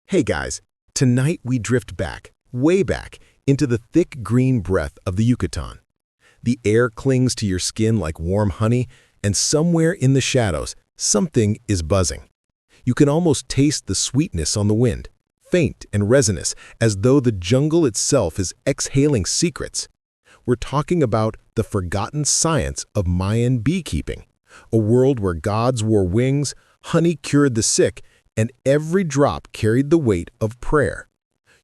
Hey guys, tonight we drift back, way back, into the thick green breath of the Yucatan. The air clings to your skin like warm honey, and somewhere in the shadows, something is buzzing. You can almost taste the sweetness on the wind, faint and resinous, as though the jungle itself is exhaling secrets. We're talking about the forgotten science of Mayan beekeeping, a world where gods wore wings, honey cured the sick, and every drop carried the weight of prayer.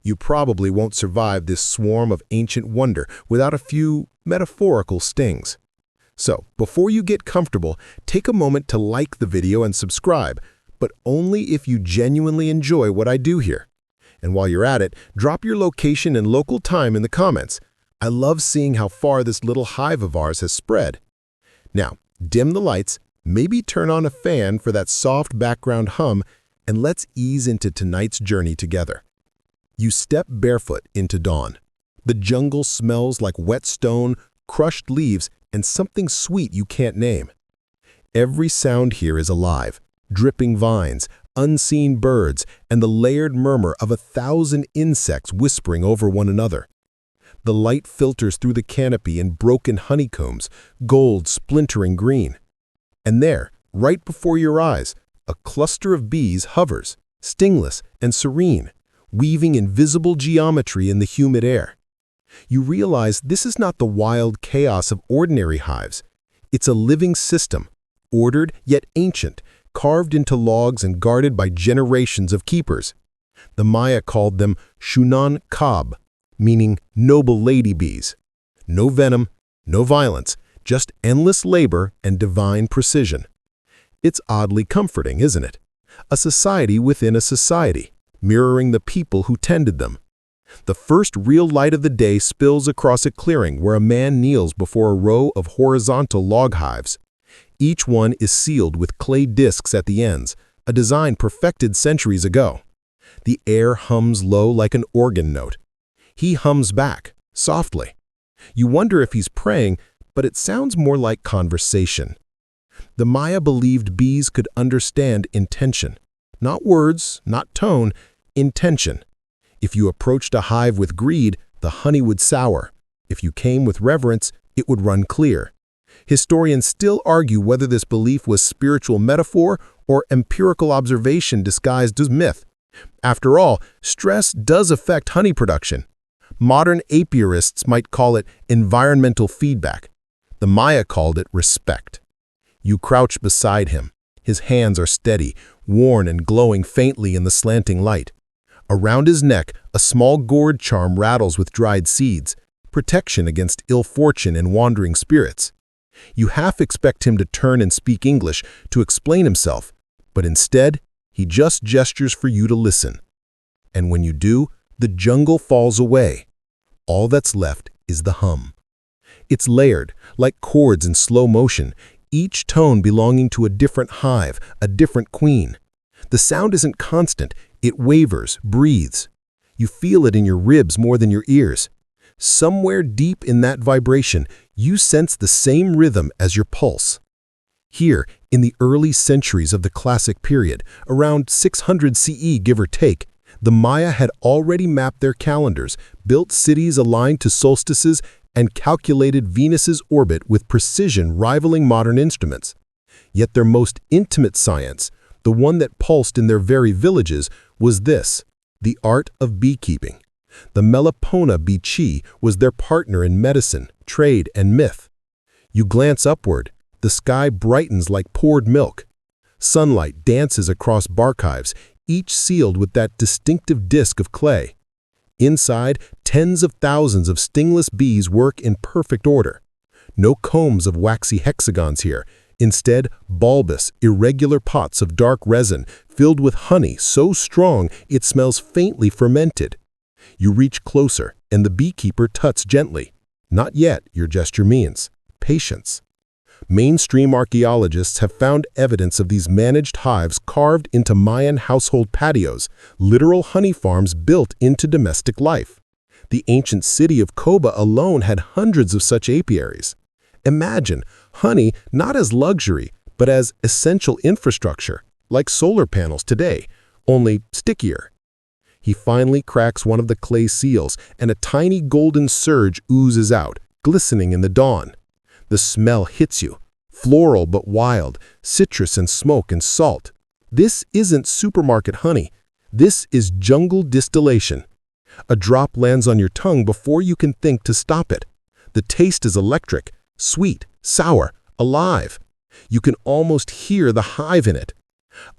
You probably won't survive this swarm of ancient wonder without a few metaphorical stings. So, before you get comfortable, take a moment to like the video and subscribe, but only if you genuinely enjoy what I do here. And while you're at it, drop your location and local time in the comments. I love seeing how far this little hive of ours has spread. Now, dim the lights, maybe turn on a fan for that soft background hum, and let's ease into tonight's journey together. You step barefoot into dawn. The jungle smells like wet stone, crushed leaves, and something sweet you can't name. Every sound here is alive, dripping vines, unseen birds, and the layered murmur of 1,000 insects whispering over one another. The light filters through the canopy in broken honeycombs, gold splintering green. And there, right before your eyes, a cluster of bees hovers, stingless and serene, weaving invisible geometry in the humid air. You realize this is not the wild chaos of ordinary hives. It's a living system, ordered yet ancient, carved into logs and guarded by generations of keepers. The Maya called them Shunan Kab, meaning noble lady bees. No venom, no violence, just endless labor and divine precision. It's oddly comforting, isn't it? A society within a society, mirroring the people who tended them. The first real light of the day spills across a clearing where a man kneels before a row of horizontal log hives. Each one is sealed with clay discs at the ends, a design perfected centuries ago. The air hums low like an organ note. He hums back, softly. You wonder if he's praying, but it sounds more like conversation. The Maya believed bees could understand intention. Not words, not tone, intention. If you approached a hive with greed, the honey would sour. If you came with reverence, it would run clear. Historians still argue whether this belief was spiritual metaphor or empirical observation disguised as myth. After all, stress does affect honey production. Modern apiarists might call it environmental feedback. The Maya called it respect. You crouch beside him. His hands are steady, worn and glowing faintly in the slanting light. Around his neck, a small gourd charm rattles with dried seeds, protection against ill fortune and wandering spirits. You half expect him to turn and speak English to explain himself, but instead, he just gestures for you to listen. And when you do, the jungle falls away. All that's left is the hum. It's layered, like chords in slow motion, each tone belonging to a different hive, a different queen. The sound isn't constant, it wavers, breathes. You feel it in your ribs more than your ears. Somewhere deep in that vibration, you sense the same rhythm as your pulse. Here, in the early centuries of the Classic period, around 600 CE give or take, the Maya had already mapped their calendars, built cities aligned to solstices, and calculated Venus's orbit with precision rivaling modern instruments. Yet their most intimate science, the one that pulsed in their very villages, was this: the art of beekeeping. The Melipona bee chi was their partner in medicine, trade, and myth. You glance upward, the sky brightens like poured milk. Sunlight dances across bark hives, each sealed with that distinctive disk of clay. Inside, tens of thousands of stingless bees work in perfect order. No combs of waxy hexagons here. Instead, bulbous, irregular pots of dark resin filled with honey so strong it smells faintly fermented. You reach closer, and the beekeeper tuts gently. Not yet, your gesture means. Patience. Mainstream archaeologists have found evidence of these managed hives carved into Mayan household patios, literal honey farms built into domestic life. The ancient city of Koba alone had hundreds of such apiaries. Imagine honey not as luxury, but as essential infrastructure, like solar panels today, only stickier. He finally cracks one of the clay seals, and a tiny golden surge oozes out, glistening in the dawn. The smell hits you, floral but wild, citrus and smoke and salt. This isn't supermarket honey. This is jungle distillation. A drop lands on your tongue before you can think to stop it. The taste is electric, sweet, sour, alive. You can almost hear the hive in it.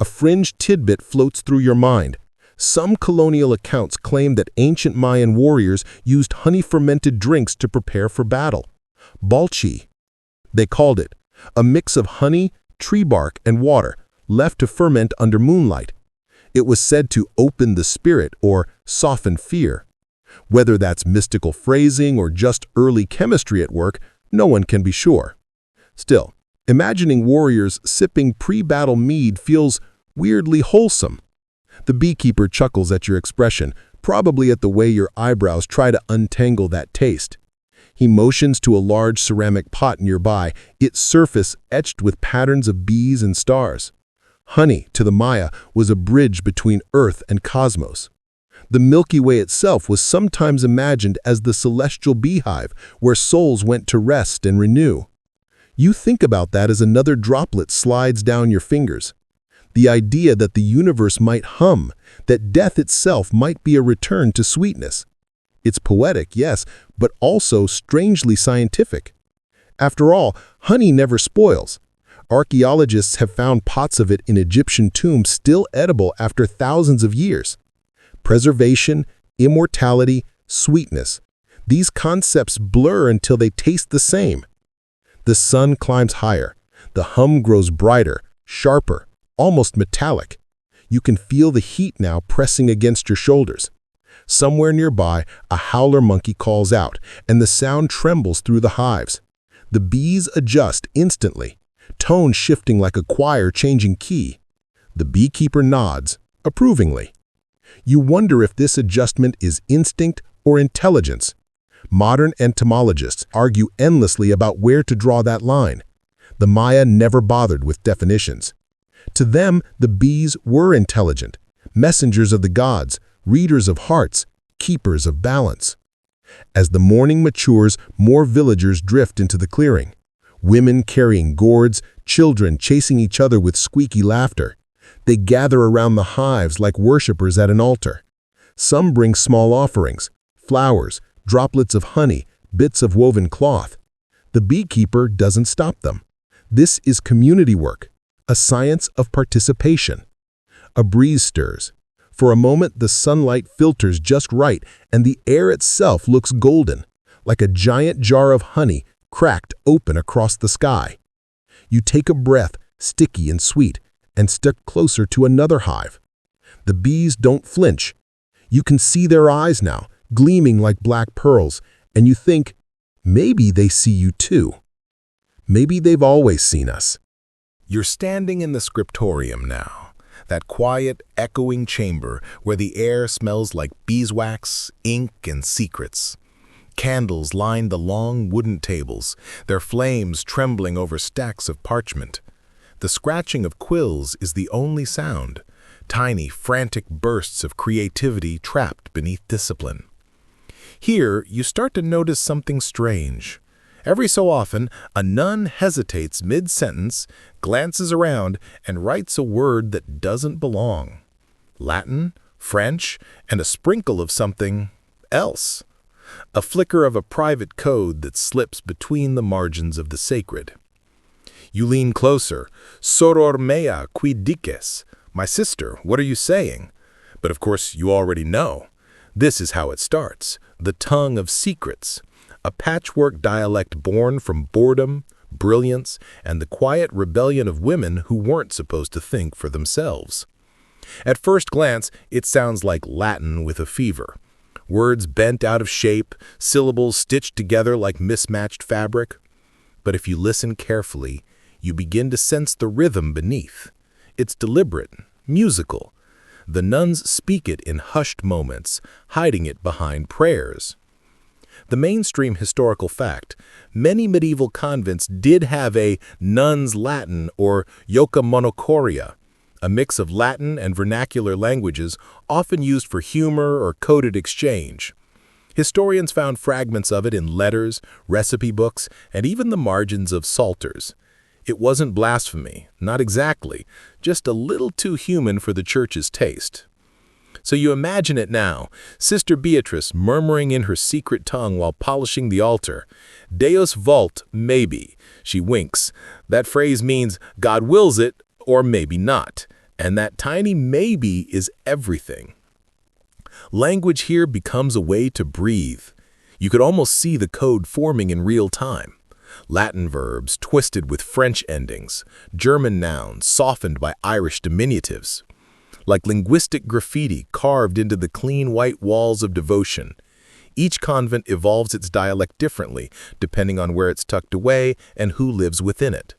A fringe tidbit floats through your mind. Some colonial accounts claim that ancient Mayan warriors used honey-fermented drinks to prepare for battle. Balchi, they called it, a mix of honey, tree bark, and water, left to ferment under moonlight. It was said to open the spirit or soften fear. Whether that's mystical phrasing or just early chemistry at work, no one can be sure. Still, imagining warriors sipping pre-battle mead feels weirdly wholesome. The beekeeper chuckles at your expression, probably at the way your eyebrows try to untangle that taste. He motions to a large ceramic pot nearby, its surface etched with patterns of bees and stars. Honey, to the Maya, was a bridge between Earth and cosmos. The Milky Way itself was sometimes imagined as the celestial beehive where souls went to rest and renew. You think about that as another droplet slides down your fingers. The idea that the universe might hum, that death itself might be a return to sweetness. It's poetic, yes, but also strangely scientific. After all, honey never spoils. Archaeologists have found pots of it in Egyptian tombs still edible after thousands of years. Preservation, immortality, sweetness. These concepts blur until they taste the same. The sun climbs higher. The hum grows brighter, sharper, almost metallic. You can feel the heat now pressing against your shoulders. Somewhere nearby, a howler monkey calls out, and the sound trembles through the hives. The bees adjust instantly, tone shifting like a choir changing key. The beekeeper nods, approvingly. You wonder if this adjustment is instinct or intelligence. Modern entomologists argue endlessly about where to draw that line. The Maya never bothered with definitions. To them, the bees were intelligent, messengers of the gods, readers of hearts, keepers of balance. As the morning matures, more villagers drift into the clearing. Women carrying gourds, children chasing each other with squeaky laughter. They gather around the hives like worshippers at an altar. Some bring small offerings, flowers, droplets of honey, bits of woven cloth. The beekeeper doesn't stop them. This is community work, a science of participation. A breeze stirs. For a moment, the sunlight filters just right, and the air itself looks golden, like a giant jar of honey cracked open across the sky. You take a breath, sticky and sweet, and step closer to another hive. The bees don't flinch. You can see their eyes now, gleaming like black pearls, and you think, maybe they see you too. Maybe they've always seen us. You're standing in the scriptorium now, that quiet, echoing chamber where the air smells like beeswax, ink, and secrets. Candles line the long wooden tables, their flames trembling over stacks of parchment. The scratching of quills is the only sound, tiny, frantic bursts of creativity trapped beneath discipline. Here, you start to notice something strange. Every so often, a nun hesitates mid-sentence, glances around, and writes a word that doesn't belong. Latin, French, and a sprinkle of something else. A flicker of a private code that slips between the margins of the sacred. You lean closer. Soror mea, qui dices? My sister, what are you saying? But of course, you already know. This is how it starts. The tongue of secrets. A patchwork dialect born from boredom, brilliance, and the quiet rebellion of women who weren't supposed to think for themselves. At first glance, it sounds like Latin with a fever. Words bent out of shape, syllables stitched together like mismatched fabric. But if you listen carefully, you begin to sense the rhythm beneath. It's deliberate, musical. The nuns speak it in hushed moments, hiding it behind prayers. The mainstream historical fact, many medieval convents did have a nun's Latin or yoca monochoria, a mix of Latin and vernacular languages often used for humor or coded exchange. Historians found fragments of it in letters, recipe books, and even the margins of psalters. It wasn't blasphemy, not exactly, just a little too human for the church's taste. So you imagine it now, Sister Beatrice murmuring in her secret tongue while polishing the altar. Deus vult, maybe. She winks. That phrase means God wills it, or maybe not. And that tiny maybe is everything. Language here becomes a way to breathe. You could almost see the code forming in real time. Latin verbs twisted with French endings, German nouns softened by Irish diminutives. Like linguistic graffiti carved into the clean white walls of devotion. Each convent evolves its dialect differently, depending on where it's tucked away and who lives within it.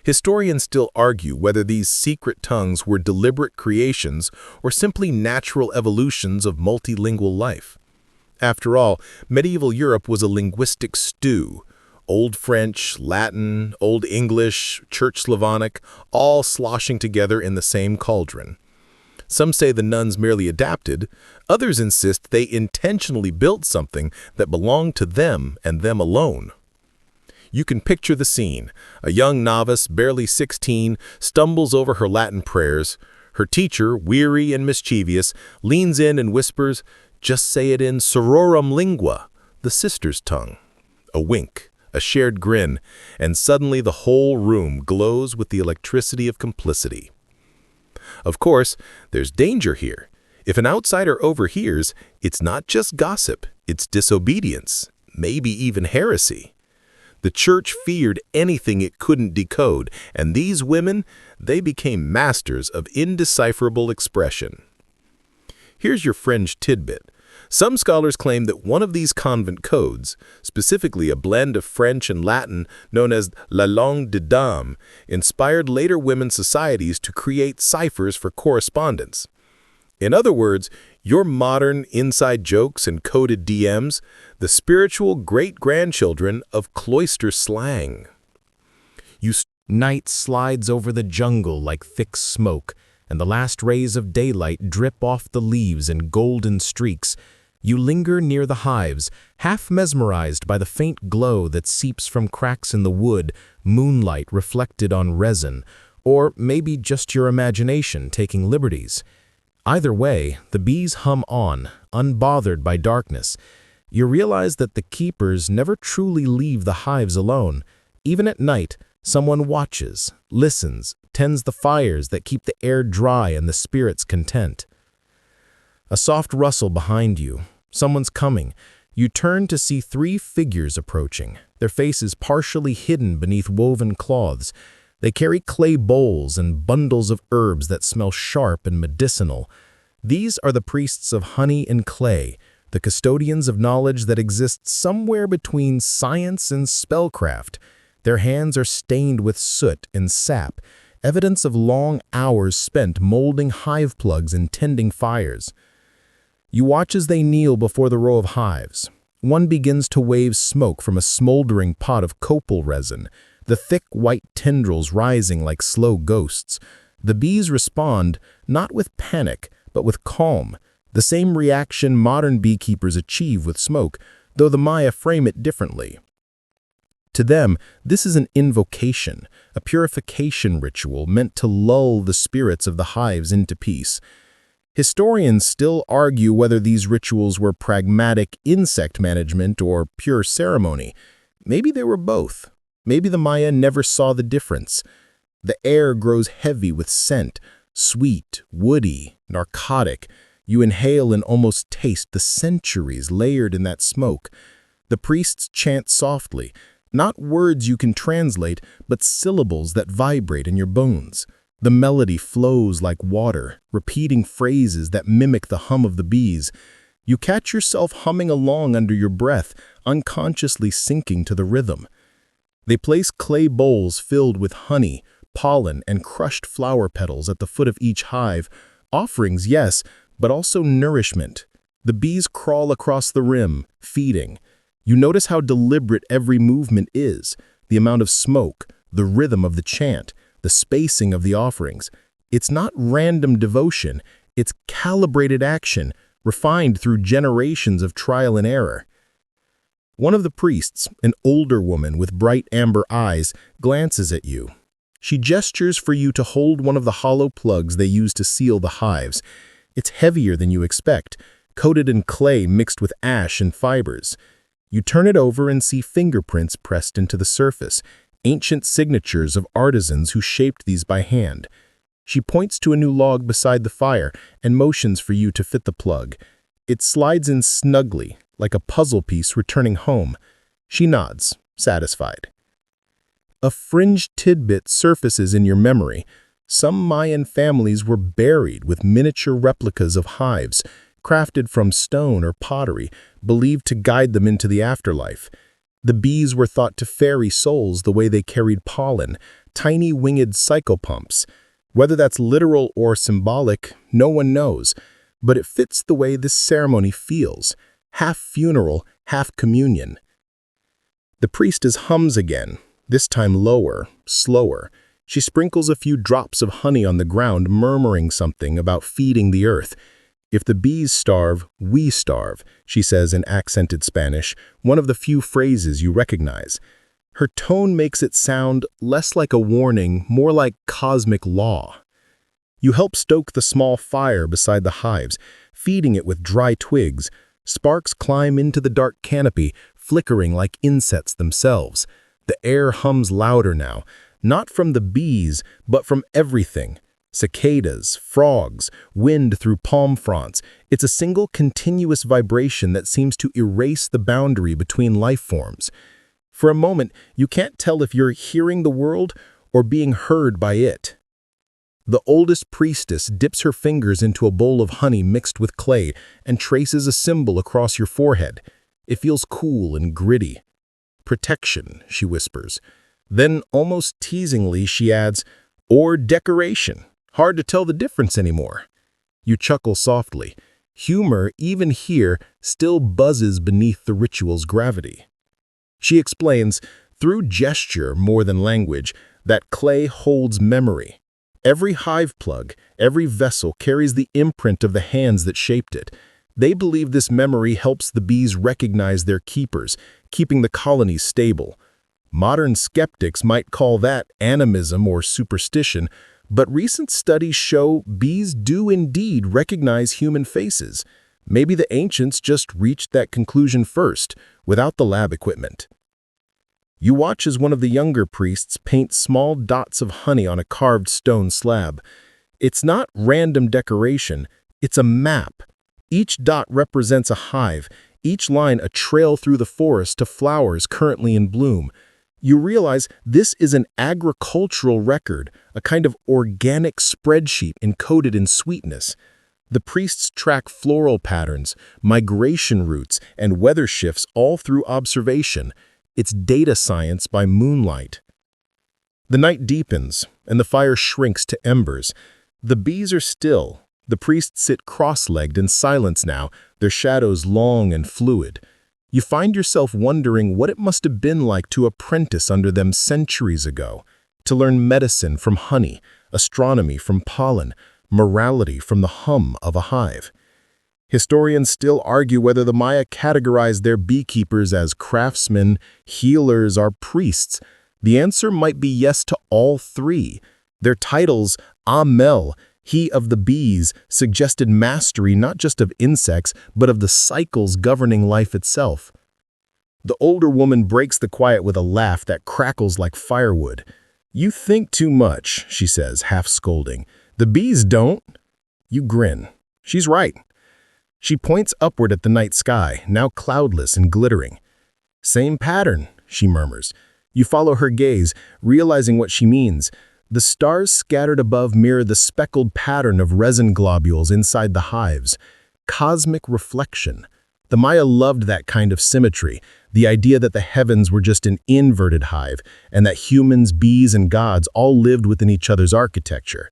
Historians still argue whether these secret tongues were deliberate creations or simply natural evolutions of multilingual life. After all, medieval Europe was a linguistic stew. Old French, Latin, Old English, Church Slavonic, all sloshing together in the same cauldron. Some say the nuns merely adapted, others insist they intentionally built something that belonged to them and them alone. You can picture the scene. A young novice, barely 16, stumbles over her Latin prayers. Her teacher, weary and mischievous, leans in and whispers, "Just say it in sororum lingua," the sister's tongue. A wink, a shared grin, and suddenly the whole room glows with the electricity of complicity. Of course, there's danger here. If an outsider overhears, it's not just gossip, it's disobedience, maybe even heresy. The church feared anything it couldn't decode, and these women, they became masters of indecipherable expression. Here's your fringe tidbit. Some scholars claim that one of these convent codes, specifically a blend of French and Latin known as la langue de dame, inspired later women's societies to create ciphers for correspondence. In other words, your modern inside jokes and coded DMs, the spiritual great-grandchildren of cloister slang. Night slides over the jungle like thick smoke, and the last rays of daylight drip off the leaves in golden streaks. You linger near the hives, half mesmerized by the faint glow that seeps from cracks in the wood, moonlight reflected on resin, or maybe just your imagination taking liberties. Either way, the bees hum on, unbothered by darkness. You realize that the keepers never truly leave the hives alone. Even at night, someone watches, listens, tends the fires that keep the air dry and the spirits content. A soft rustle behind you. Someone's coming. You turn to see 3 figures approaching, their faces partially hidden beneath woven cloths. They carry clay bowls and bundles of herbs that smell sharp and medicinal. These are the priests of honey and clay, the custodians of knowledge that exists somewhere between science and spellcraft. Their hands are stained with soot and sap, evidence of long hours spent molding hive plugs and tending fires. You watch as they kneel before the row of hives. One begins to wave smoke from a smoldering pot of copal resin, the thick white tendrils rising like slow ghosts. The bees respond, not with panic, but with calm, the same reaction modern beekeepers achieve with smoke, though the Maya frame it differently. To them, this is an invocation, a purification ritual meant to lull the spirits of the hives into peace. Historians still argue whether these rituals were pragmatic insect management or pure ceremony. Maybe they were both. Maybe the Maya never saw the difference. The air grows heavy with scent, sweet, woody, narcotic. You inhale and almost taste the centuries layered in that smoke. The priests chant softly, not words you can translate, but syllables that vibrate in your bones. The melody flows like water, repeating phrases that mimic the hum of the bees. You catch yourself humming along under your breath, unconsciously sinking to the rhythm. They place clay bowls filled with honey, pollen, and crushed flower petals at the foot of each hive. Offerings, yes, but also nourishment. The bees crawl across the rim, feeding. You notice how deliberate every movement is, the amount of smoke, the rhythm of the chant, the spacing of the offerings. It's not random devotion, it's calibrated action, refined through generations of trial and error. One of the priests, an older woman with bright amber eyes, glances at you. She gestures for you to hold one of the hollow plugs they use to seal the hives. It's heavier than you expect, coated in clay mixed with ash and fibers. You turn it over and see fingerprints pressed into the surface, ancient signatures of artisans who shaped these by hand. She points to a new log beside the fire and motions for you to fit the plug. It slides in snugly, like a puzzle piece returning home. She nods, satisfied. A fringed tidbit surfaces in your memory. Some Mayan families were buried with miniature replicas of hives, crafted from stone or pottery, believed to guide them into the afterlife. The bees were thought to ferry souls the way they carried pollen, tiny winged psychopumps. Whether that's literal or symbolic, no one knows, but it fits the way this ceremony feels, half funeral, half communion. The priestess hums again, this time lower, slower. She sprinkles a few drops of honey on the ground, murmuring something about feeding the earth. "If the bees starve, we starve," she says in accented Spanish, one of the few phrases you recognize. Her tone makes it sound less like a warning, more like cosmic law. You help stoke the small fire beside the hives, feeding it with dry twigs. Sparks climb into the dark canopy, flickering like insects themselves. The air hums louder now, not from the bees, but from everything. Cicadas, frogs, wind through palm fronds. It's a single continuous vibration that seems to erase the boundary between life forms. For a moment, you can't tell if you're hearing the world or being heard by it. The oldest priestess dips her fingers into a bowl of honey mixed with clay and traces a symbol across your forehead. It feels cool and gritty. "Protection," she whispers. Then, almost teasingly, she adds, "or decoration. Hard to tell the difference anymore." You chuckle softly. Humor, even here, still buzzes beneath the ritual's gravity. She explains, through gesture more than language, that clay holds memory. Every hive plug, every vessel carries the imprint of the hands that shaped it. They believe this memory helps the bees recognize their keepers, keeping the colony stable. Modern skeptics might call that animism or superstition, but recent studies show bees do indeed recognize human faces. Maybe the ancients just reached that conclusion first, without the lab equipment. You watch as one of the younger priests paints small dots of honey on a carved stone slab. It's not random decoration, it's a map. Each dot represents a hive, each line a trail through the forest to flowers currently in bloom. You realize this is an agricultural record, a kind of organic spreadsheet encoded in sweetness. The priests track floral patterns, migration routes, and weather shifts all through observation. It's data science by moonlight. The night deepens, and the fire shrinks to embers. The bees are still. The priests sit cross-legged in silence now, their shadows long and fluid. You find yourself wondering what it must have been like to apprentice under them centuries ago, to learn medicine from honey, astronomy from pollen, morality from the hum of a hive. Historians still argue whether the Maya categorized their beekeepers as craftsmen, healers, or priests. The answer might be yes to all three. Their titles, Amel, he of the bees, suggested mastery not just of insects, but of the cycles governing life itself. The older woman breaks the quiet with a laugh that crackles like firewood. "You think too much," she says, half scolding. "The bees don't." You grin. She's right. She points upward at the night sky, now cloudless and glittering. "Same pattern," she murmurs. You follow her gaze, realizing what she means. The stars scattered above mirror the speckled pattern of resin globules inside the hives. Cosmic reflection. The Maya loved that kind of symmetry, the idea that the heavens were just an inverted hive, and that humans, bees, and gods all lived within each other's architecture.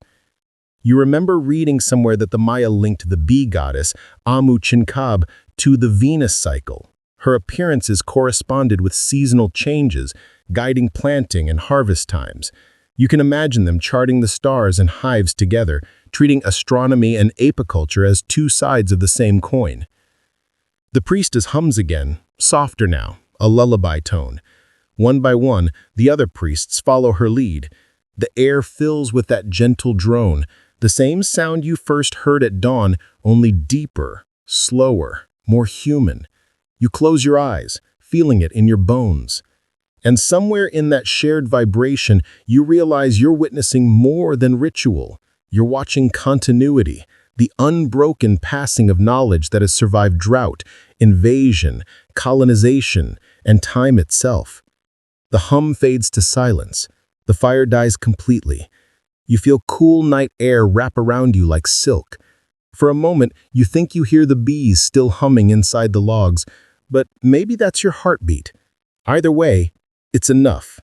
You remember reading somewhere that the Maya linked the bee goddess, Amu Chinkab, to the Venus cycle. Her appearances corresponded with seasonal changes, guiding planting and harvest times. You can imagine them charting the stars and hives together, treating astronomy and apiculture as two sides of the same coin. The priestess hums again, softer now, a lullaby tone. One by one, the other priests follow her lead. The air fills with that gentle drone, the same sound you first heard at dawn, only deeper, slower, more human. You close your eyes, feeling it in your bones. And somewhere in that shared vibration, you realize you're witnessing more than ritual. You're watching continuity, the unbroken passing of knowledge that has survived drought, invasion, colonization, and time itself. The hum fades to silence. The fire dies completely. You feel cool night air wrap around you like silk. For a moment, you think you hear the bees still humming inside the logs, but maybe that's your heartbeat. Either way, it's enough.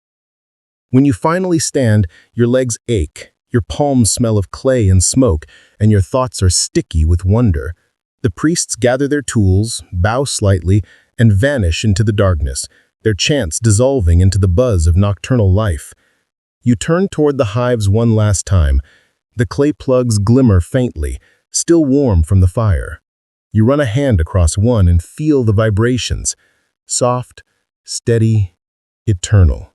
When you finally stand, your legs ache, your palms smell of clay and smoke, and your thoughts are sticky with wonder. The priests gather their tools, bow slightly, and vanish into the darkness, their chants dissolving into the buzz of nocturnal life. You turn toward the hives one last time. The clay plugs glimmer faintly, still warm from the fire. You run a hand across one and feel the vibrations. Soft, steady, eternal.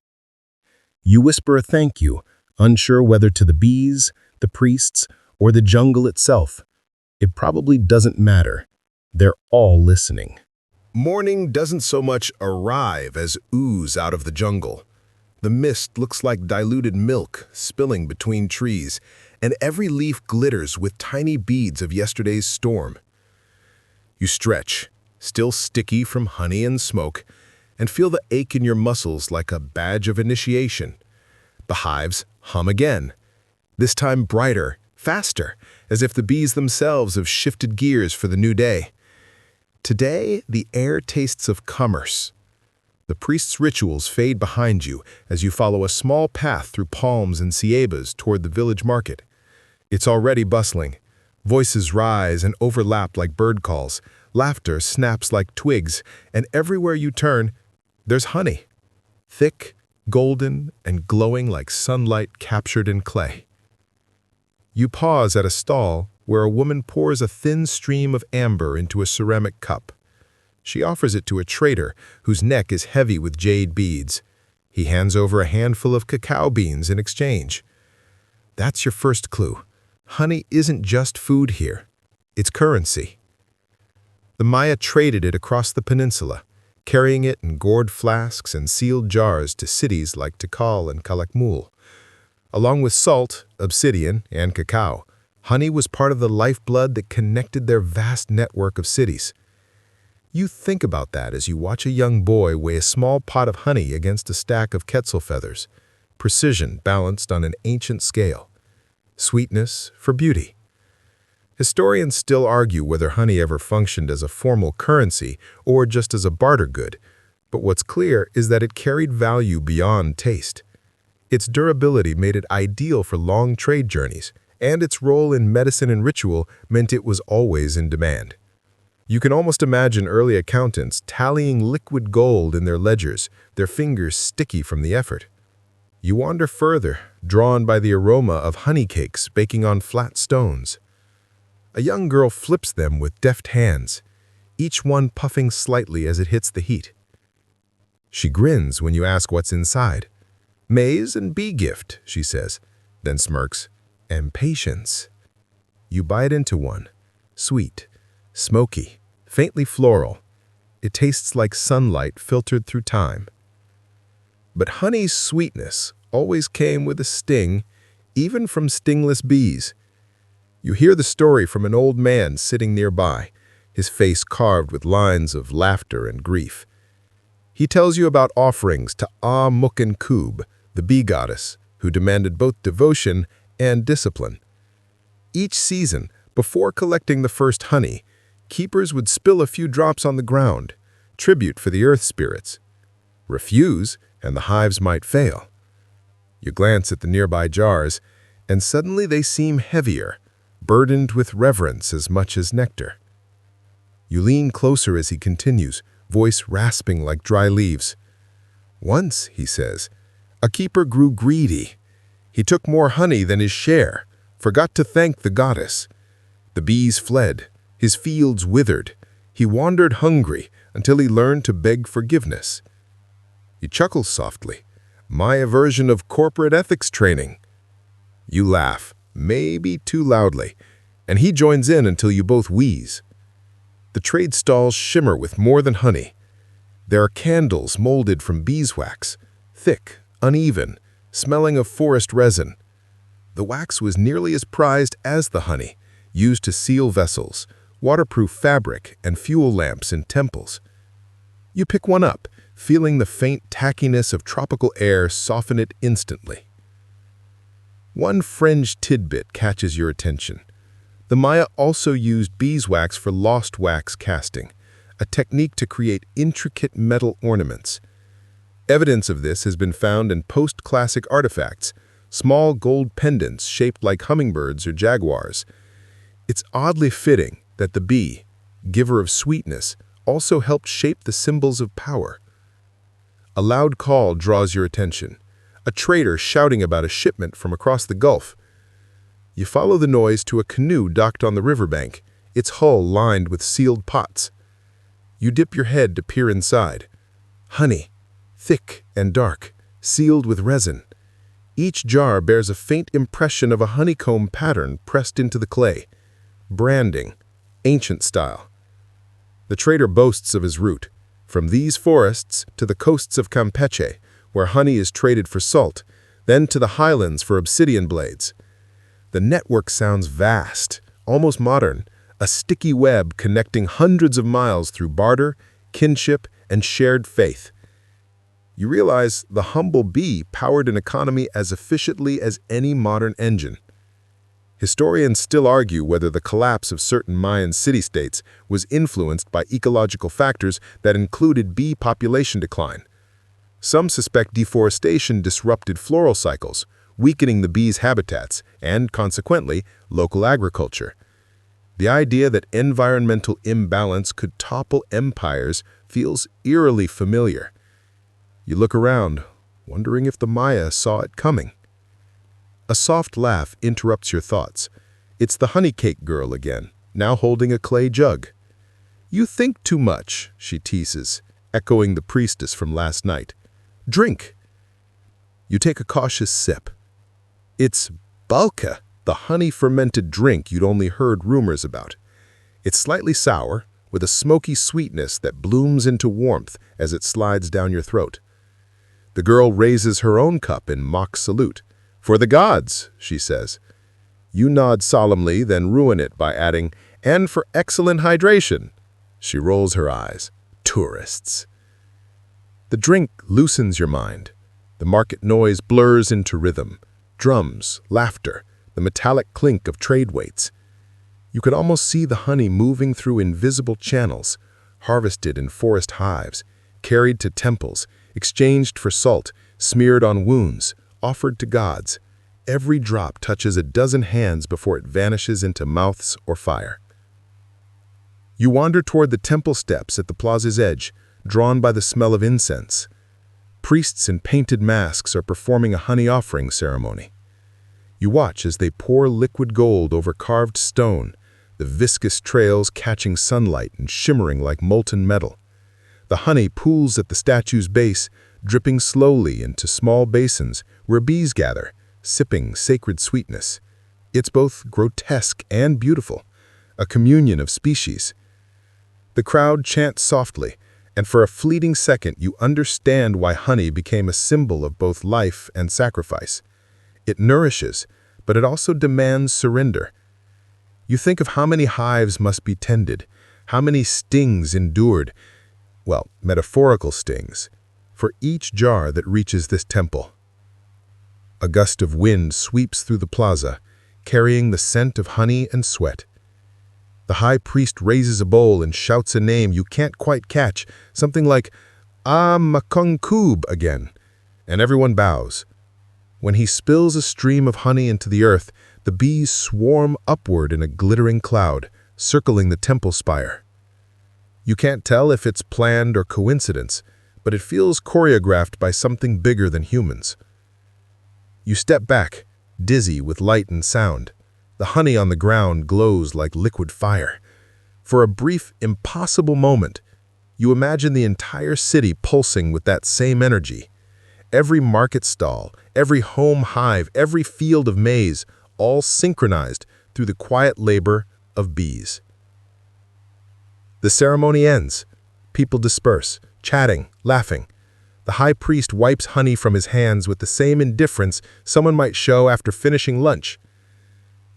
You whisper a thank you, unsure whether to the bees, the priests, or the jungle itself. It probably doesn't matter. They're all listening. Morning doesn't so much arrive as ooze out of the jungle. The mist looks like diluted milk spilling between trees, and every leaf glitters with tiny beads of yesterday's storm. You stretch, still sticky from honey and smoke, and feel the ache in your muscles like a badge of initiation. The hives hum again, this time brighter, faster, as if the bees themselves have shifted gears for the new day. Today, the air tastes of commerce. The priest's rituals fade behind you as you follow a small path through palms and ceiba's toward the village market. It's already bustling. Voices rise and overlap like bird calls. Laughter snaps like twigs, and everywhere you turn, there's honey. Thick, golden, and glowing like sunlight captured in clay. You pause at a stall where a woman pours a thin stream of amber into a ceramic cup. She offers it to a trader whose neck is heavy with jade beads. He hands over a handful of cacao beans in exchange. That's your first clue. Honey isn't just food here. It's currency. The Maya traded it across the peninsula, carrying it in gourd flasks and sealed jars to cities like Tikal and Calakmul. Along with salt, obsidian, and cacao, honey was part of the lifeblood that connected their vast network of cities. You think about that as you watch a young boy weigh a small pot of honey against a stack of quetzal feathers, precision balanced on an ancient scale. Sweetness for beauty. Historians still argue whether honey ever functioned as a formal currency or just as a barter good, but what's clear is that it carried value beyond taste. Its durability made it ideal for long trade journeys, and its role in medicine and ritual meant it was always in demand. You can almost imagine early accountants tallying liquid gold in their ledgers, their fingers sticky from the effort. You wander further, drawn by the aroma of honey cakes baking on flat stones. A young girl flips them with deft hands, each one puffing slightly as it hits the heat. She grins when you ask what's inside. Maize and bee gift, she says, then smirks. And patience. You bite into one. Sweet, smoky, faintly floral. It tastes like sunlight filtered through time. But honey's sweetness always came with a sting, even from stingless bees. You hear the story from an old man sitting nearby, his face carved with lines of laughter and grief. He tells you about offerings to Ah-Muk-en-Kub, the bee goddess, who demanded both devotion and discipline. Each season, before collecting the first honey, keepers would spill a few drops on the ground, tribute for the earth spirits. Refuse, and the hives might fail. You glance at the nearby jars, and suddenly they seem heavier, burdened with reverence as much as nectar. You lean closer as he continues, voice rasping like dry leaves. Once, he says, a keeper grew greedy. He took more honey than his share, forgot to thank the goddess. The bees fled, his fields withered. He wandered hungry until he learned to beg forgiveness. You chuckle softly. My version of corporate ethics training. You laugh, maybe too loudly, and he joins in until you both wheeze. The trade stalls shimmer with more than honey. There are candles molded from beeswax, thick, uneven, smelling of forest resin. The wax was nearly as prized as the honey, used to seal vessels, waterproof fabric, and fuel lamps in temples. You pick one up, feeling the faint tackiness of tropical air soften it instantly. One fringe tidbit catches your attention. The Maya also used beeswax for lost wax casting, a technique to create intricate metal ornaments. Evidence of this has been found in post-classic artifacts, small gold pendants shaped like hummingbirds or jaguars. It's oddly fitting that the bee, giver of sweetness, also helped shape the symbols of power. A loud call draws your attention, a trader shouting about a shipment from across the Gulf. You follow the noise to a canoe docked on the riverbank, its hull lined with sealed pots. You dip your head to peer inside. Honey, thick and dark, sealed with resin. Each jar bears a faint impression of a honeycomb pattern pressed into the clay. Branding, ancient style. The trader boasts of his route, from these forests to the coasts of Campeche, where honey is traded for salt, then to the highlands for obsidian blades. The network sounds vast, almost modern, a sticky web connecting hundreds of miles through barter, kinship, and shared faith. You realize the humble bee powered an economy as efficiently as any modern engine. Historians still argue whether the collapse of certain Mayan city-states was influenced by ecological factors that included bee population decline. Some suspect deforestation disrupted floral cycles, weakening the bees' habitats and, consequently, local agriculture. The idea that environmental imbalance could topple empires feels eerily familiar. You look around, wondering if the Maya saw it coming. A soft laugh interrupts your thoughts. It's the honey cake girl again, now holding a clay jug. You think too much, she teases, echoing the priestess from last night. Drink. You take a cautious sip. It's balka, the honey-fermented drink you'd only heard rumors about. It's slightly sour, with a smoky sweetness that blooms into warmth as it slides down your throat. The girl raises her own cup in mock salute. For the gods, she says. You nod solemnly, then ruin it by adding, and for excellent hydration. She rolls her eyes. Tourists. The drink loosens your mind. The market noise blurs into rhythm. Drums, laughter, the metallic clink of trade weights. You could almost see the honey moving through invisible channels, harvested in forest hives, carried to temples, exchanged for salt, smeared on wounds, offered to gods. Every drop touches a dozen hands before it vanishes into mouths or fire. You wander toward the temple steps at the plaza's edge, drawn by the smell of incense. Priests in painted masks are performing a honey offering ceremony. You watch as they pour liquid gold over carved stone, the viscous trails catching sunlight and shimmering like molten metal. The honey pools at the statue's base, dripping slowly into small basins where bees gather, sipping sacred sweetness. It's both grotesque and beautiful, a communion of species. The crowd chants softly, and for a fleeting second you understand why honey became a symbol of both life and sacrifice. It nourishes, but it also demands surrender. You think of how many hives must be tended, how many stings endured, well, metaphorical stings, for each jar that reaches this temple. A gust of wind sweeps through the plaza, carrying the scent of honey and sweat. The high priest raises a bowl and shouts a name you can't quite catch, something like, "Ah Makongkub" again, and everyone bows. When he spills a stream of honey into the earth, the bees swarm upward in a glittering cloud, circling the temple spire. You can't tell if it's planned or coincidence, but it feels choreographed by something bigger than humans. You step back, dizzy with light and sound. The honey on the ground glows like liquid fire. For a brief, impossible moment, you imagine the entire city pulsing with that same energy. Every market stall, every home hive, every field of maize, all synchronized through the quiet labor of bees. The ceremony ends. People disperse, chatting, laughing. The high priest wipes honey from his hands with the same indifference someone might show after finishing lunch.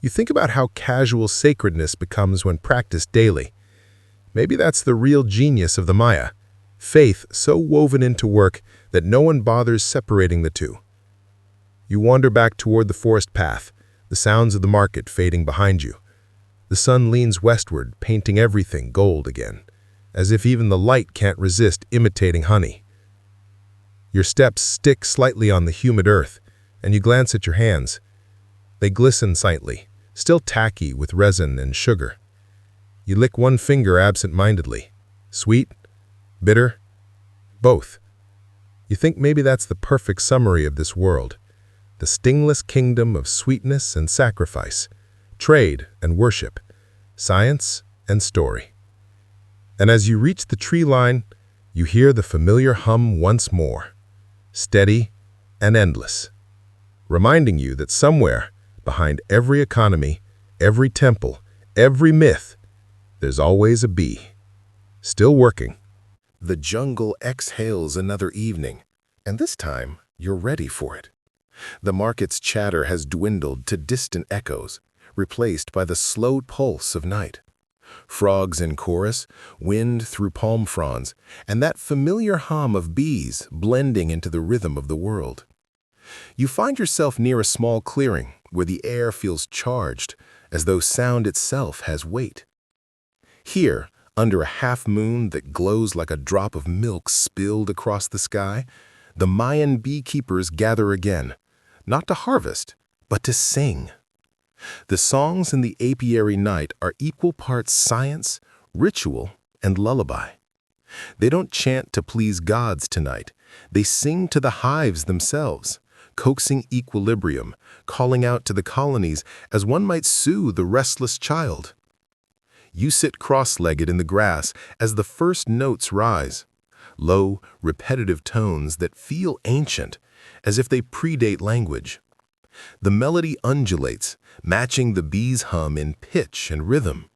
You think about how casual sacredness becomes when practiced daily. Maybe that's the real genius of the Maya. Faith so woven into work that no one bothers separating the two. You wander back toward the forest path, the sounds of the market fading behind you. The sun leans westward, painting everything gold again, as if even the light can't resist imitating honey. Your steps stick slightly on the humid earth, and you glance at your hands. They glisten slightly, still tacky with resin and sugar. You lick one finger absent-mindedly. Sweet? Bitter? Both. You think maybe that's the perfect summary of this world. The stingless kingdom of sweetness and sacrifice, trade and worship, science and story. And as you reach the tree line, you hear the familiar hum once more, steady and endless, reminding you that somewhere, behind every economy, every temple, every myth, there's always a bee, still working. The jungle exhales another evening, and this time you're ready for it. The market's chatter has dwindled to distant echoes, replaced by the slow pulse of night. Frogs in chorus, wind through palm fronds, and that familiar hum of bees blending into the rhythm of the world. You find yourself near a small clearing where the air feels charged, as though sound itself has weight. Here, under a half-moon that glows like a drop of milk spilled across the sky, the Mayan beekeepers gather again, not to harvest, but to sing. The songs in the apiary night are equal parts science, ritual, and lullaby. They don't chant to please gods tonight. They sing to the hives themselves, coaxing equilibrium, calling out to the colonies as one might soothe the restless child. You sit cross-legged in the grass as the first notes rise, low, repetitive tones that feel ancient, as if they predate language. The melody undulates, matching the bee's hum in pitch and rhythm.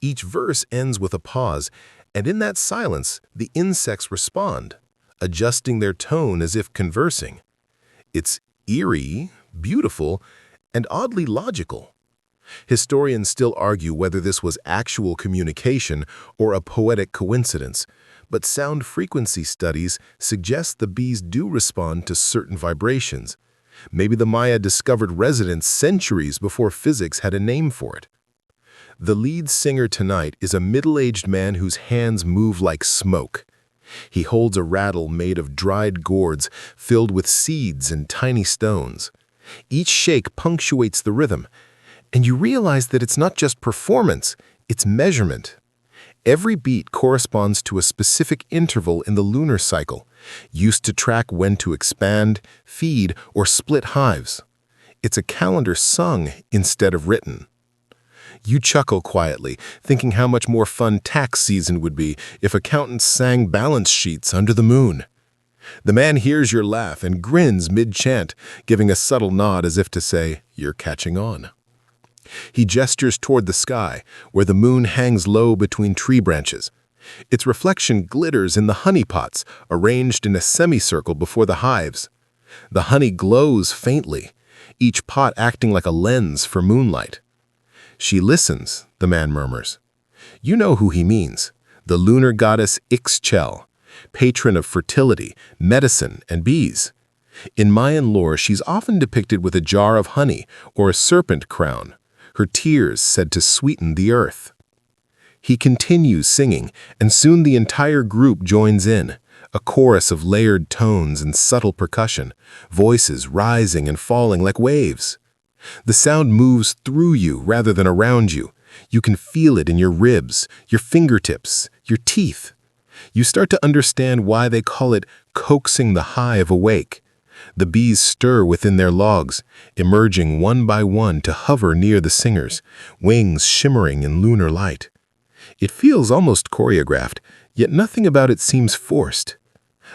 Each verse ends with a pause, and in that silence, the insects respond, adjusting their tone as if conversing. It's eerie, beautiful, and oddly logical. Historians still argue whether this was actual communication or a poetic coincidence, but sound frequency studies suggest the bees do respond to certain vibrations. Maybe the Maya discovered resonance centuries before physics had a name for it. The lead singer tonight is a middle-aged man whose hands move like smoke. He holds a rattle made of dried gourds filled with seeds and tiny stones. Each shake punctuates the rhythm, and you realize that it's not just performance, it's measurement. Every beat corresponds to a specific interval in the lunar cycle, used to track when to expand, feed, or split hives. It's a calendar sung instead of written. You chuckle quietly, thinking how much more fun tax season would be if accountants sang balance sheets under the moon. The man hears your laugh and grins mid-chant, giving a subtle nod as if to say, "You're catching on." He gestures toward the sky, where the moon hangs low between tree branches. Its reflection glitters in the honey pots, arranged in a semicircle before the hives. The honey glows faintly, each pot acting like a lens for moonlight. "She listens," the man murmurs. You know who he means, the lunar goddess Ixchel, patron of fertility, medicine, and bees. In Mayan lore, she's often depicted with a jar of honey or a serpent crown, her tears said to sweeten the earth. He continues singing, and soon the entire group joins in, a chorus of layered tones and subtle percussion, voices rising and falling like waves. The sound moves through you rather than around you. You can feel it in your ribs, your fingertips, your teeth. You start to understand why they call it coaxing the hive awake. The bees stir within their logs, emerging one by one to hover near the singers, wings shimmering in lunar light. It feels almost choreographed, yet nothing about it seems forced.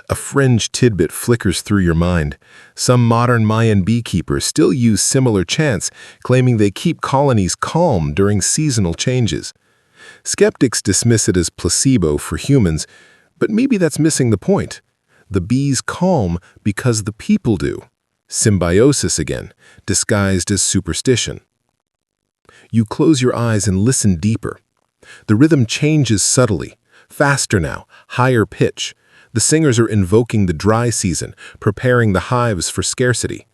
A fringe tidbit flickers through your mind. Some modern Mayan beekeepers still use similar chants, claiming they keep colonies calm during seasonal changes. Skeptics dismiss it as placebo for humans, but maybe that's missing the point. The bees calm because the people do. Symbiosis again, disguised as superstition. You close your eyes and listen deeper. The rhythm changes subtly, faster now, higher pitch. The singers are invoking the dry season, preparing the hives for scarcity.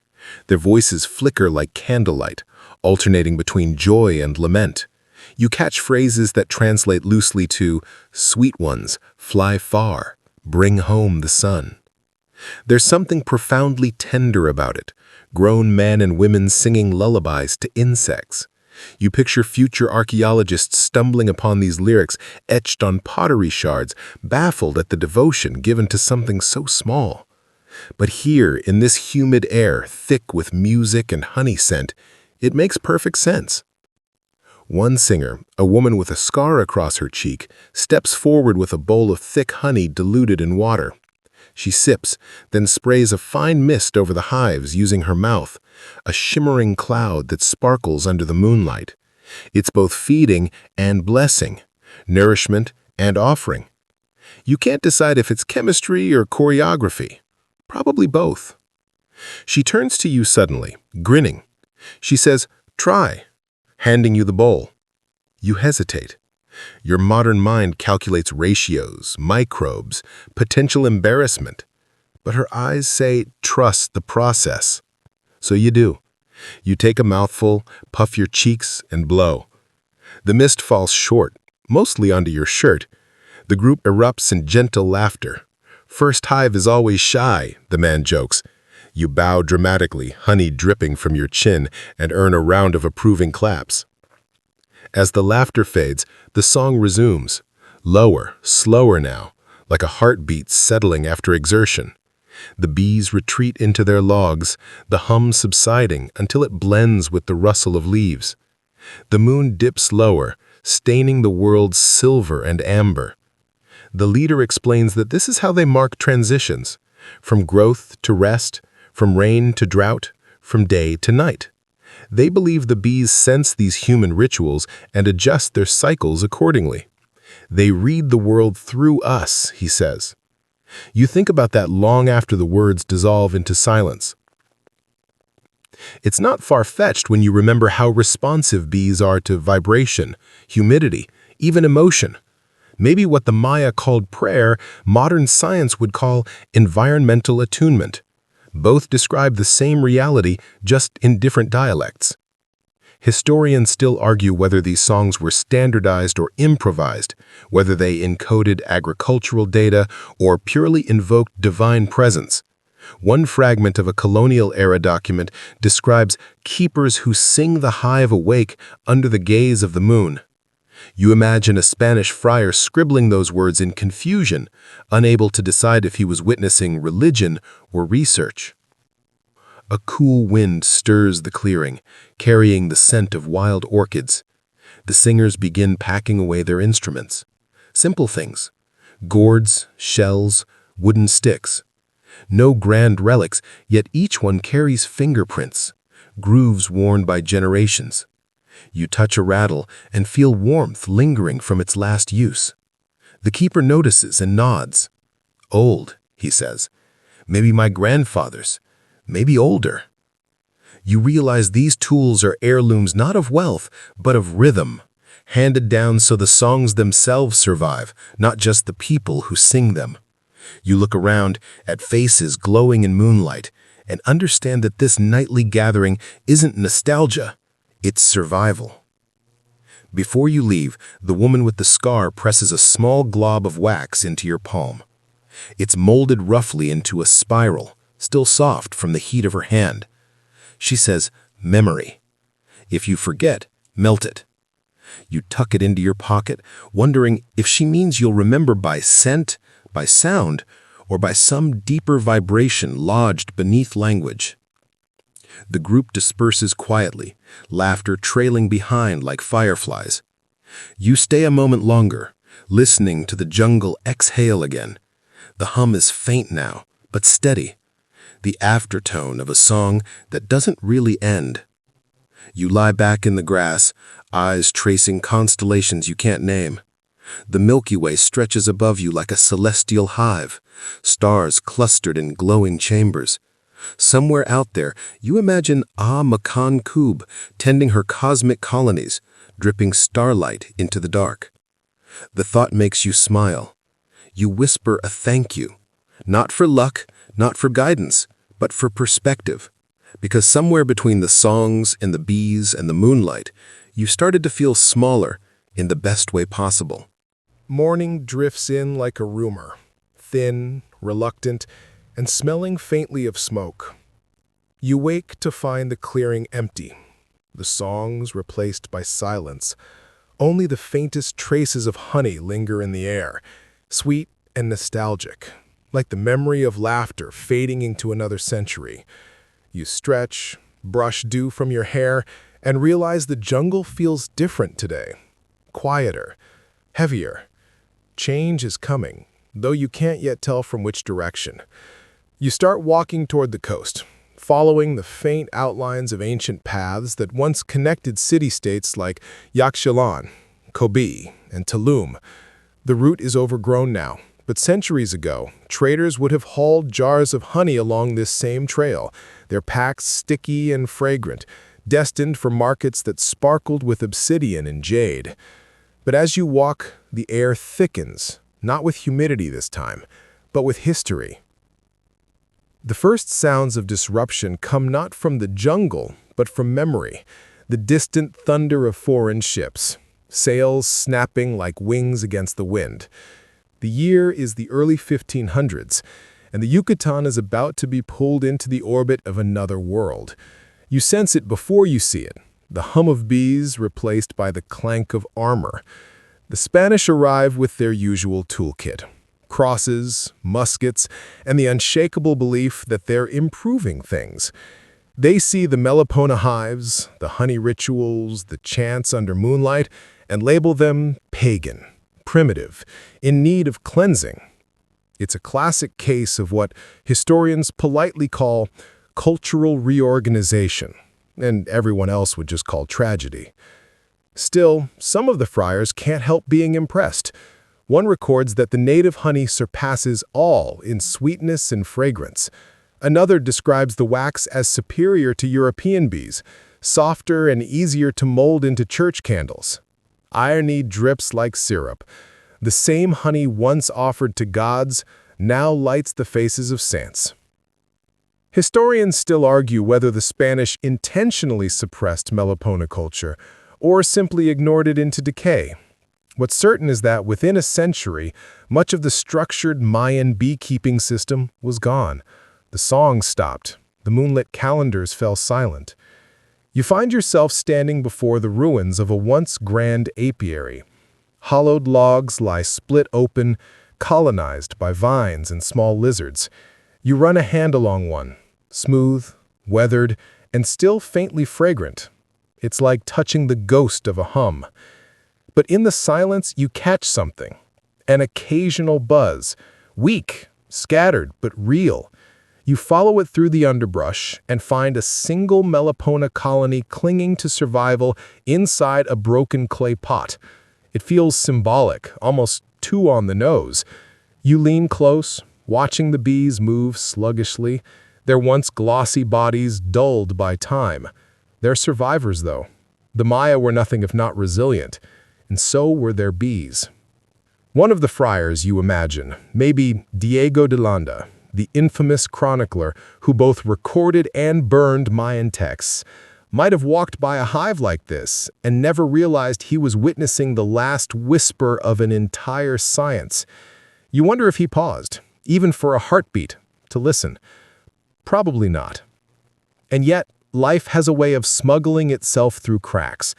Their voices flicker like candlelight, alternating between joy and lament. You catch phrases that translate loosely to "sweet ones, fly far, bring home the sun." There's something profoundly tender about it, grown men and women singing lullabies to insects. You picture future archaeologists stumbling upon these lyrics etched on pottery shards, baffled at the devotion given to something so small. But here, in this humid air, thick with music and honey scent, it makes perfect sense. One singer, a woman with a scar across her cheek, steps forward with a bowl of thick honey diluted in water. She sips, then sprays a fine mist over the hives using her mouth, a shimmering cloud that sparkles under the moonlight. It's both feeding and blessing, nourishment and offering. You can't decide if it's chemistry or choreography. Probably both. She turns to you suddenly, grinning. She says, "Try," handing you the bowl. You hesitate. Your modern mind calculates ratios, microbes, potential embarrassment. But her eyes say, "Trust the process." So you do. You take a mouthful, puff your cheeks, and blow. The mist falls short, mostly onto your shirt. The group erupts in gentle laughter. "First hive is always shy," the man jokes. You bow dramatically, honey dripping from your chin, and earn a round of approving claps. As the laughter fades, the song resumes. Lower, slower now, like a heartbeat settling after exertion. The bees retreat into their logs, the hum subsiding until it blends with the rustle of leaves. The moon dips lower, staining the world silver and amber. The leader explains that this is how they mark transitions, from growth to rest, from rain to drought, from day to night. They believe the bees sense these human rituals and adjust their cycles accordingly. They read the world through us, he says. You think about that long after the words dissolve into silence. It's not far-fetched when you remember how responsive bees are to vibration, humidity, even emotion. Maybe what the Maya called prayer, modern science would call environmental attunement. Both describe the same reality, just in different dialects. Historians still argue whether these songs were standardized or improvised, whether they encoded agricultural data or purely invoked divine presence. One fragment of a colonial-era document describes keepers who sing the hive awake under the gaze of the moon. You imagine a Spanish friar scribbling those words in confusion, unable to decide if he was witnessing religion or research. A cool wind stirs the clearing, carrying the scent of wild orchids. The singers begin packing away their instruments. Simple things: gourds, shells, wooden sticks. No grand relics, yet each one carries fingerprints, grooves worn by generations. You touch a rattle and feel warmth lingering from its last use. The keeper notices and nods. "Old," he says. "Maybe my grandfather's, maybe older." You realize these tools are heirlooms not of wealth, but of rhythm, handed down so the songs themselves survive, not just the people who sing them. You look around at faces glowing in moonlight and understand that this nightly gathering isn't nostalgia, it's survival. Before you leave, the woman with the scar presses a small glob of wax into your palm. It's molded roughly into a spiral, still soft from the heat of her hand. She says, "Memory. If you forget, melt it." You tuck it into your pocket, wondering if she means you'll remember by scent, by sound, or by some deeper vibration lodged beneath language. The group disperses quietly, laughter trailing behind like fireflies. You stay a moment longer, listening to the jungle exhale again. The hum is faint now, but steady, the aftertone of a song that doesn't really end. You lie back in the grass, eyes tracing constellations you can't name. The Milky Way stretches above you like a celestial hive, stars clustered in glowing chambers. Somewhere out there, you imagine Makan Kub tending her cosmic colonies, dripping starlight into the dark. The thought makes you smile. You whisper a thank you, not for luck, not for guidance, but for perspective. Because somewhere between the songs and the bees and the moonlight, you started to feel smaller in the best way possible. Morning drifts in like a rumor, thin, reluctant, and smelling faintly of smoke. You wake to find the clearing empty, the songs replaced by silence. Only the faintest traces of honey linger in the air, sweet and nostalgic, like the memory of laughter fading into another century. You stretch, brush dew from your hair, and realize the jungle feels different today. Quieter, heavier. Change is coming, though you can't yet tell from which direction. You start walking toward the coast, following the faint outlines of ancient paths that once connected city-states like Yaxchilan, Kobe, and Tulum. The route is overgrown now, but centuries ago, traders would have hauled jars of honey along this same trail, their packs sticky and fragrant, destined for markets that sparkled with obsidian and jade. But as you walk, the air thickens, not with humidity this time, but with history. The first sounds of disruption come not from the jungle, but from memory, the distant thunder of foreign ships, sails snapping like wings against the wind. The year is the early 1500s, and the Yucatan is about to be pulled into the orbit of another world. You sense it before you see it, the hum of bees replaced by the clank of armor. The Spanish arrive with their usual toolkit: crosses, muskets, and the unshakable belief that they're improving things. They see the Melipona hives, the honey rituals, the chants under moonlight, and label them pagan, primitive, in need of cleansing. It's a classic case of what historians politely call cultural reorganization, and everyone else would just call tragedy. Still, some of the friars can't help being impressed. One records that the native honey surpasses all in sweetness and fragrance. Another describes the wax as superior to European bees, softer and easier to mold into church candles. Irony drips like syrup. The same honey once offered to gods now lights the faces of saints. Historians still argue whether the Spanish intentionally suppressed Melipona culture or simply ignored it into decay. What's certain is that within a century, much of the structured Mayan beekeeping system was gone. The songs stopped. The moonlit calendars fell silent. You find yourself standing before the ruins of a once grand apiary. Hollowed logs lie split open, colonized by vines and small lizards. You run a hand along one, smooth, weathered, and still faintly fragrant. It's like touching the ghost of a hum. But in the silence, you catch something. An occasional buzz, weak, scattered, but real. You follow it through the underbrush and find a single Melipona colony clinging to survival inside a broken clay pot. It feels symbolic, almost too on the nose. You lean close, watching the bees move sluggishly, their once glossy bodies dulled by time. They're survivors, though. The Maya were nothing if not resilient, and so were their bees. One of the friars, you imagine, maybe Diego de Landa, the infamous chronicler who both recorded and burned Mayan texts, might have walked by a hive like this and never realized he was witnessing the last whisper of an entire science. You wonder if he paused, even for a heartbeat, to listen. Probably not. And yet, life has a way of smuggling itself through cracks.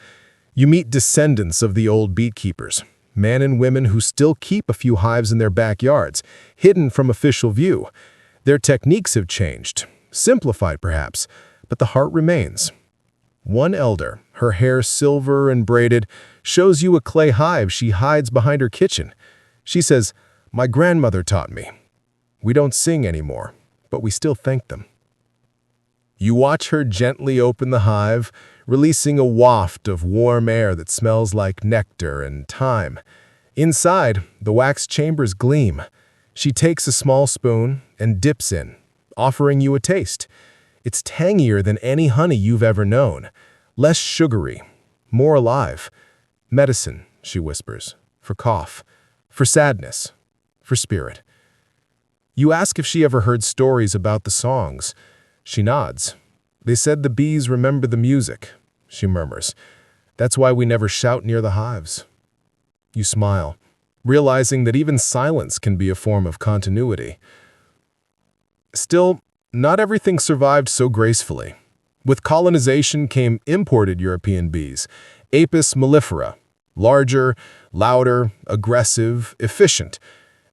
You meet descendants of the old beekeepers, men and women who still keep a few hives in their backyards, hidden from official view. Their techniques have changed, simplified perhaps, but the heart remains. One elder, her hair silver and braided, shows you a clay hive she hides behind her kitchen. She says, "My grandmother taught me. We don't sing anymore, but we still thank them." You watch her gently open the hive, releasing a waft of warm air that smells like nectar and thyme. Inside, the wax chambers gleam. She takes a small spoon and dips in, offering you a taste. It's tangier than any honey you've ever known, less sugary, more alive. "Medicine," she whispers, "for cough, for sadness, for spirit." You ask if she ever heard stories about the songs. She nods. "They said the bees remember the music," she murmurs. "That's why we never shout near the hives." You smile, realizing that even silence can be a form of continuity. Still, not everything survived so gracefully. With colonization came imported European bees, Apis mellifera, larger, louder, aggressive, efficient.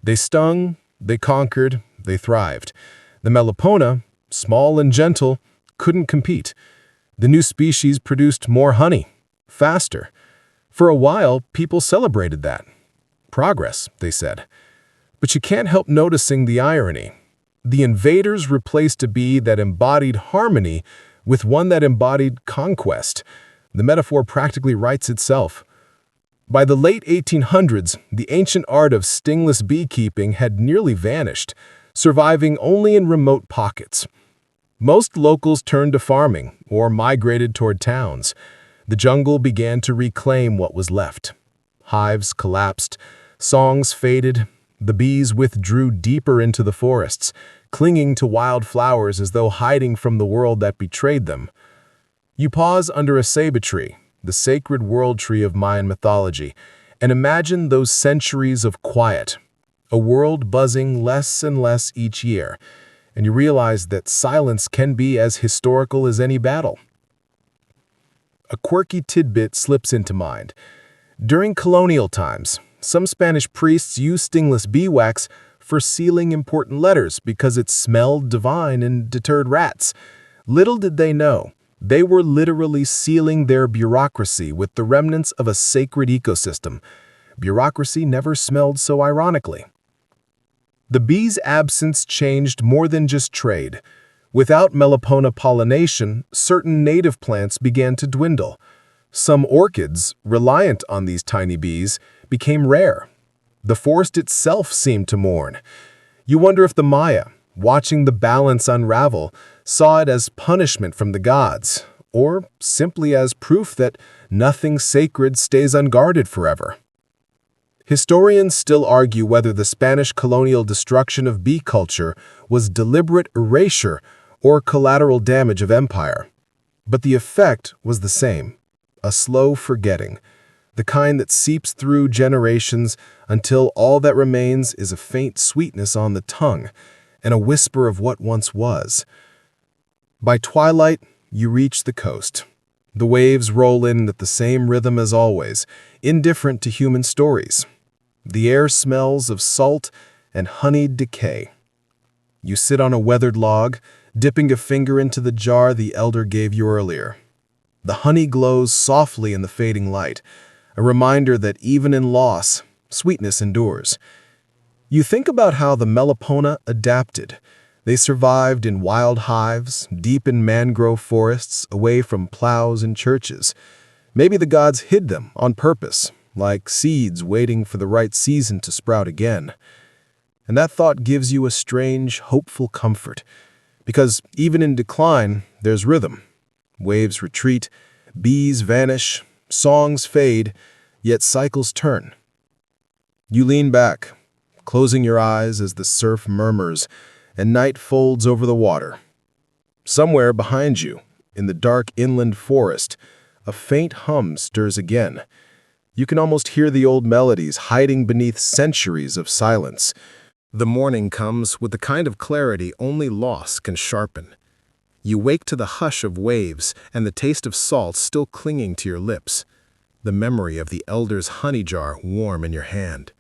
They stung, they conquered, they thrived. The Melipona, small and gentle, couldn't compete. The new species produced more honey, faster. For a while, people celebrated that. Progress, they said. But you can't help noticing the irony. The invaders replaced a bee that embodied harmony with one that embodied conquest. The metaphor practically writes itself. By the late 1800s, the ancient art of stingless beekeeping had nearly vanished, surviving only in remote pockets. Most locals turned to farming or migrated toward towns. The jungle began to reclaim what was left. Hives collapsed, songs faded, the bees withdrew deeper into the forests, clinging to wild flowers as though hiding from the world that betrayed them. You pause under a ceiba tree, the sacred world tree of Mayan mythology, and imagine those centuries of quiet, a world buzzing less and less each year, and you realize that silence can be as historical as any battle. A quirky tidbit slips into mind. During colonial times, some Spanish priests used stingless beeswax for sealing important letters because it smelled divine and deterred rats. Little did they know, they were literally sealing their bureaucracy with the remnants of a sacred ecosystem. Bureaucracy never smelled so ironically. The bees' absence changed more than just trade. Without Melipona pollination, certain native plants began to dwindle. Some orchids, reliant on these tiny bees, became rare. The forest itself seemed to mourn. You wonder if the Maya, watching the balance unravel, saw it as punishment from the gods, or simply as proof that nothing sacred stays unguarded forever. Historians still argue whether the Spanish colonial destruction of bee culture was deliberate erasure or collateral damage of empire. But the effect was the same, a slow forgetting, the kind that seeps through generations until all that remains is a faint sweetness on the tongue and a whisper of what once was. By twilight, you reach the coast. The waves roll in at the same rhythm as always, indifferent to human stories. The air smells of salt and honeyed decay. You sit on a weathered log, dipping a finger into the jar the elder gave you earlier. The honey glows softly in the fading light, a reminder that even in loss, sweetness endures. You think about how the Melipona adapted. They survived in wild hives, deep in mangrove forests, away from plows and churches. Maybe the gods hid them on purpose, like seeds waiting for the right season to sprout again. And that thought gives you a strange, hopeful comfort, because even in decline, there's rhythm. Waves retreat, bees vanish, songs fade, yet cycles turn. You lean back, closing your eyes as the surf murmurs and night folds over the water. Somewhere behind you, in the dark inland forest, a faint hum stirs again. You can almost hear the old melodies hiding beneath centuries of silence. The morning comes with the kind of clarity only loss can sharpen. You wake to the hush of waves and the taste of salt still clinging to your lips. the memory of the elder's honey jar warm in your hand.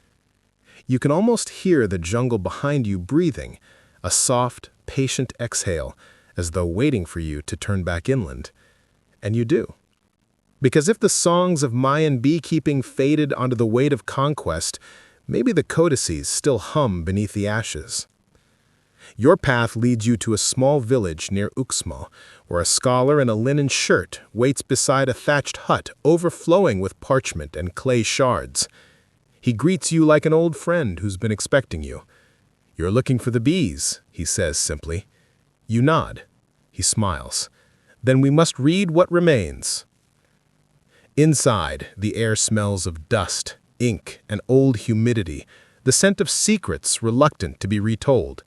You can almost hear the jungle behind you breathing, a soft, patient exhale, as though waiting for you to turn back inland. And you do. Because if the songs of Mayan beekeeping faded under the weight of conquest, maybe the codices still hum beneath the ashes. Your path leads you to a small village near Uxmal, where a scholar in a linen shirt waits beside a thatched hut overflowing with parchment and clay shards. He greets you like an old friend who's been expecting you. "You're looking for the bees," he says simply. You nod. He smiles. "Then we must read what remains." Inside, the air smells of dust, ink, and old humidity, the scent of secrets reluctant to be retold.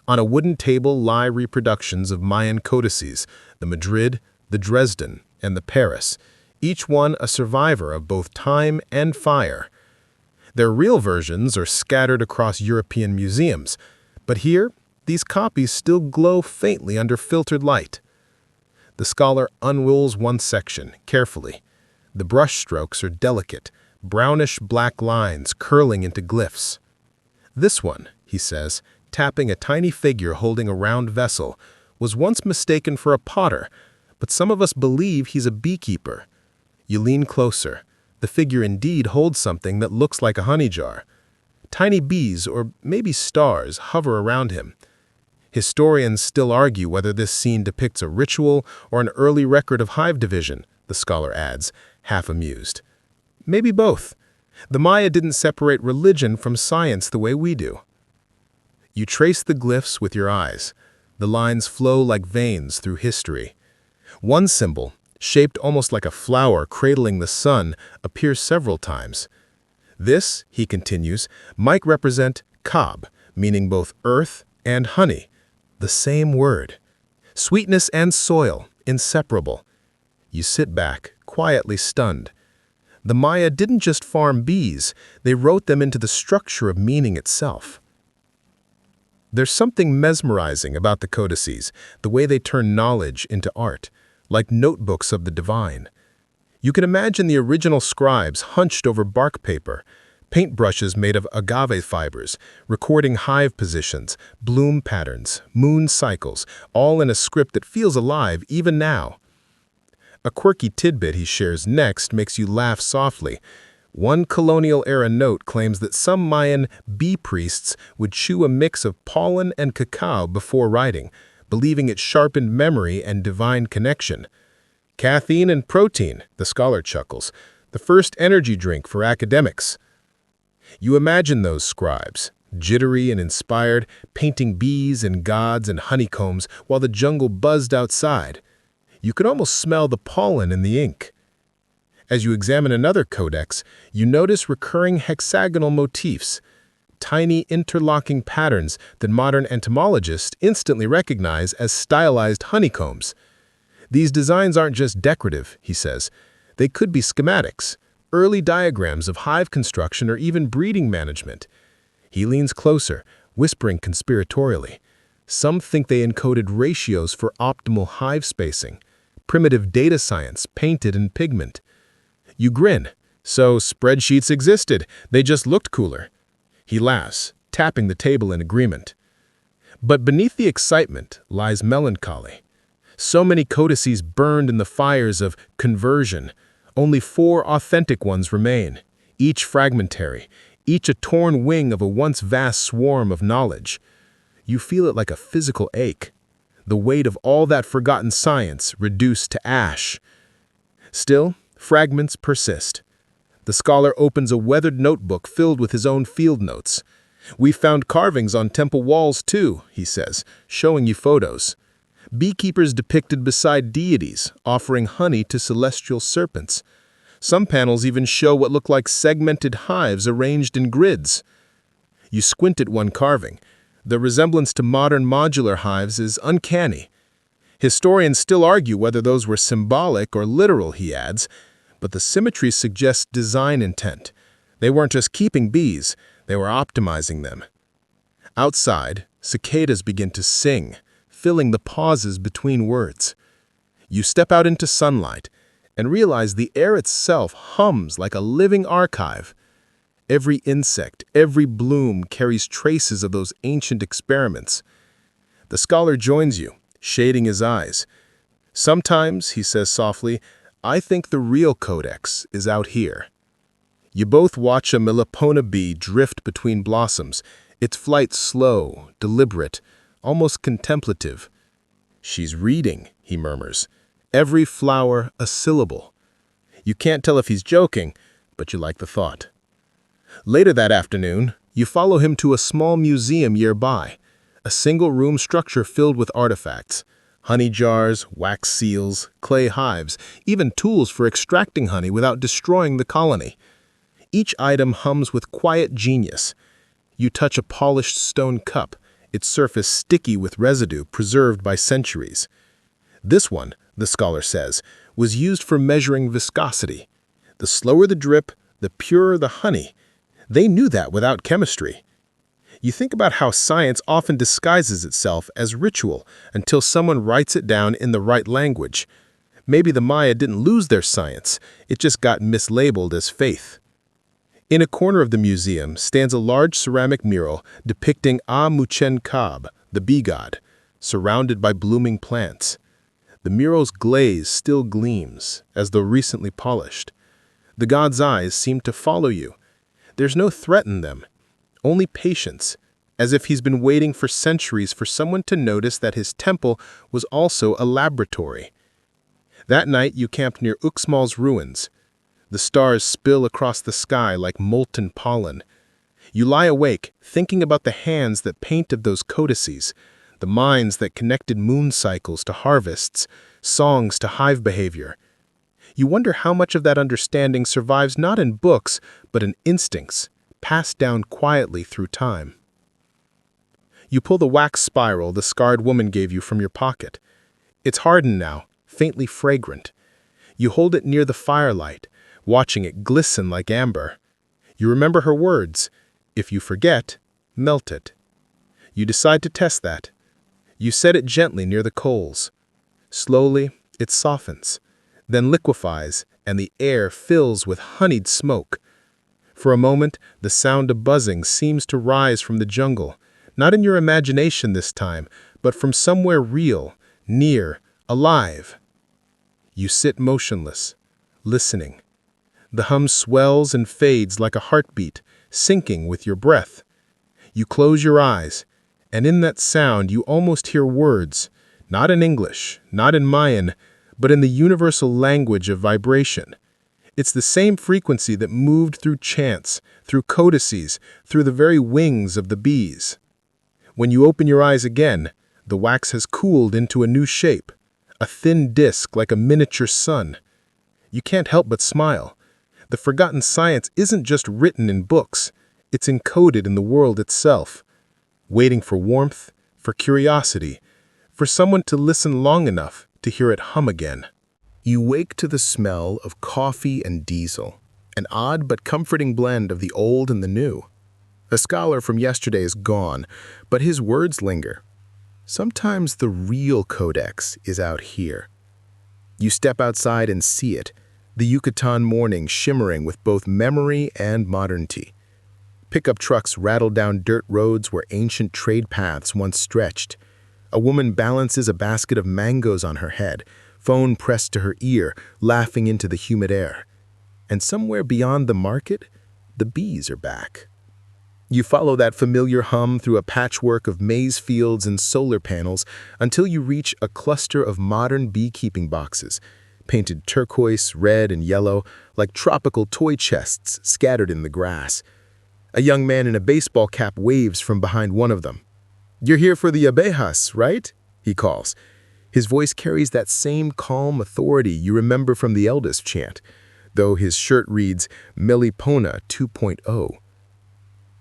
On a wooden table lie reproductions of Mayan codices, the Madrid, the Dresden, and the Paris, each one a survivor of both time and fire. Their real versions are scattered across European museums, but here, these copies still glow faintly under filtered light. The scholar unrolls one section, carefully. The brush strokes are delicate, brownish-black lines curling into glyphs. "This one," he says, tapping a tiny figure holding a round vessel, "was once mistaken for a potter, but some of us believe he's a beekeeper." You lean closer. The figure indeed holds something that looks like a honey jar. Tiny bees, or maybe stars, hover around him. Historians still argue whether this scene depicts a ritual or an early record of hive division, the scholar adds, half amused. Maybe both. The Maya didn't separate religion from science the way we do. You trace the glyphs with your eyes. The lines flow like veins through history. One symbol, shaped almost like a flower cradling the sun, appears several times. This, he continues, might represent kab, meaning both earth and honey, the same word. Sweetness and soil, inseparable. You sit back, quietly stunned. The Maya didn't just farm bees, they wrote them into the structure of meaning itself. There's something mesmerizing about the codices, the way they turn knowledge into art, like notebooks of the divine. You can imagine the original scribes hunched over bark paper, paintbrushes made of agave fibers, recording hive positions, bloom patterns, moon cycles, all in a script that feels alive even now. A quirky tidbit he shares next makes you laugh softly. One colonial-era note claims that some Mayan bee priests would chew a mix of pollen and cacao before writing, believing it sharpened memory and divine connection. "Caffeine and protein," the scholar chuckles, "the first energy drink for academics." You imagine those scribes, jittery and inspired, painting bees and gods and honeycombs while the jungle buzzed outside. You could almost smell the pollen in the ink. As you examine another codex, you notice recurring hexagonal motifs, tiny interlocking patterns that modern entomologists instantly recognize as stylized honeycombs. These designs aren't just decorative, he says. They could be schematics, early diagrams of hive construction or even breeding management. He leans closer, whispering conspiratorially. Some think they encoded ratios for optimal hive spacing, primitive data science painted in pigment. You grin. So spreadsheets existed, they just looked cooler. He laughs, tapping the table in agreement. But beneath the excitement lies melancholy. So many codices burned in the fires of conversion. Only 4 authentic ones remain, each fragmentary, each a torn wing of a once vast swarm of knowledge. You feel it like a physical ache, the weight of all that forgotten science reduced to ash. Still, fragments persist. The scholar opens a weathered notebook filled with his own field notes. "We found carvings on temple walls too," he says, showing you photos. Beekeepers depicted beside deities, offering honey to celestial serpents. Some panels even show what look like segmented hives arranged in grids. You squint at one carving. The resemblance to modern modular hives is uncanny. Historians still argue whether those were symbolic or literal, he adds, but the symmetry suggests design intent. They weren't just keeping bees, they were optimizing them. Outside, cicadas begin to sing, filling the pauses between words. You step out into sunlight, and realize the air itself hums like a living archive. Every insect, every bloom carries traces of those ancient experiments. The scholar joins you, shading his eyes. Sometimes, he says softly, I think the real codex is out here. You both watch a Melipona bee drift between blossoms, its flight slow, deliberate, almost contemplative. She's reading, he murmurs. Every flower a syllable. You can't tell if he's joking, but you like the thought. Later that afternoon, you follow him to a small museum nearby, a single-room structure filled with artifacts. Honey jars, wax seals, clay hives, even tools for extracting honey without destroying the colony. Each item hums with quiet genius. You touch a polished stone cup, its surface sticky with residue preserved by centuries. This one, the scholar says, was used for measuring viscosity. The slower the drip, the purer the honey. They knew that without chemistry. You think about how science often disguises itself as ritual until someone writes it down in the right language. Maybe the Maya didn't lose their science, it just got mislabeled as faith. In a corner of the museum stands a large ceramic mural depicting Muchen Kab, the bee god, surrounded by blooming plants. The mural's glaze still gleams, as though recently polished. The god's eyes seem to follow you. There's no threat in them, only patience, as if he's been waiting for centuries for someone to notice that his temple was also a laboratory. That night you camped near Uxmal's ruins. The stars spill across the sky like molten pollen. You lie awake, thinking about the hands that painted those codices, the minds that connected moon cycles to harvests, songs to hive behavior. You wonder how much of that understanding survives not in books, but in instincts, passed down quietly through time. You pull the wax spiral the scarred woman gave you from your pocket. It's hardened now, faintly fragrant. You hold it near the firelight, watching it glisten like amber. You remember her words, if you forget, melt it. You decide to test that. You set it gently near the coals. Slowly, it softens, then liquefies, and the air fills with honeyed smoke. For a moment, the sound of buzzing seems to rise from the jungle, not in your imagination this time, but from somewhere real, near, alive. You sit motionless, listening. The hum swells and fades like a heartbeat, syncing with your breath. You close your eyes, and in that sound you almost hear words, not in English, not in Mayan, but in the universal language of vibration. It's the same frequency that moved through chants, through codices, through the very wings of the bees. When you open your eyes again, the wax has cooled into a new shape, a thin disk like a miniature sun. You can't help but smile. The forgotten science isn't just written in books, it's encoded in the world itself, waiting for warmth, for curiosity, for someone to listen long enough to hear it hum again. You wake to the smell of coffee and diesel, an odd but comforting blend of the old and the new. The scholar from yesterday is gone, but his words linger. Sometimes the real codex is out here. You step outside and see it, the Yucatan morning shimmering with both memory and modernity. Pickup trucks rattle down dirt roads where ancient trade paths once stretched. A woman balances a basket of mangoes on her head, phone pressed to her ear, laughing into the humid air. And somewhere beyond the market, the bees are back. You follow that familiar hum through a patchwork of maize fields and solar panels until you reach a cluster of modern beekeeping boxes, painted turquoise, red, and yellow, like tropical toy chests scattered in the grass. A young man in a baseball cap waves from behind one of them. "You're here for the abejas, right?" he calls. His voice carries that same calm authority you remember from the eldest chant, though his shirt reads Melipona 2.0.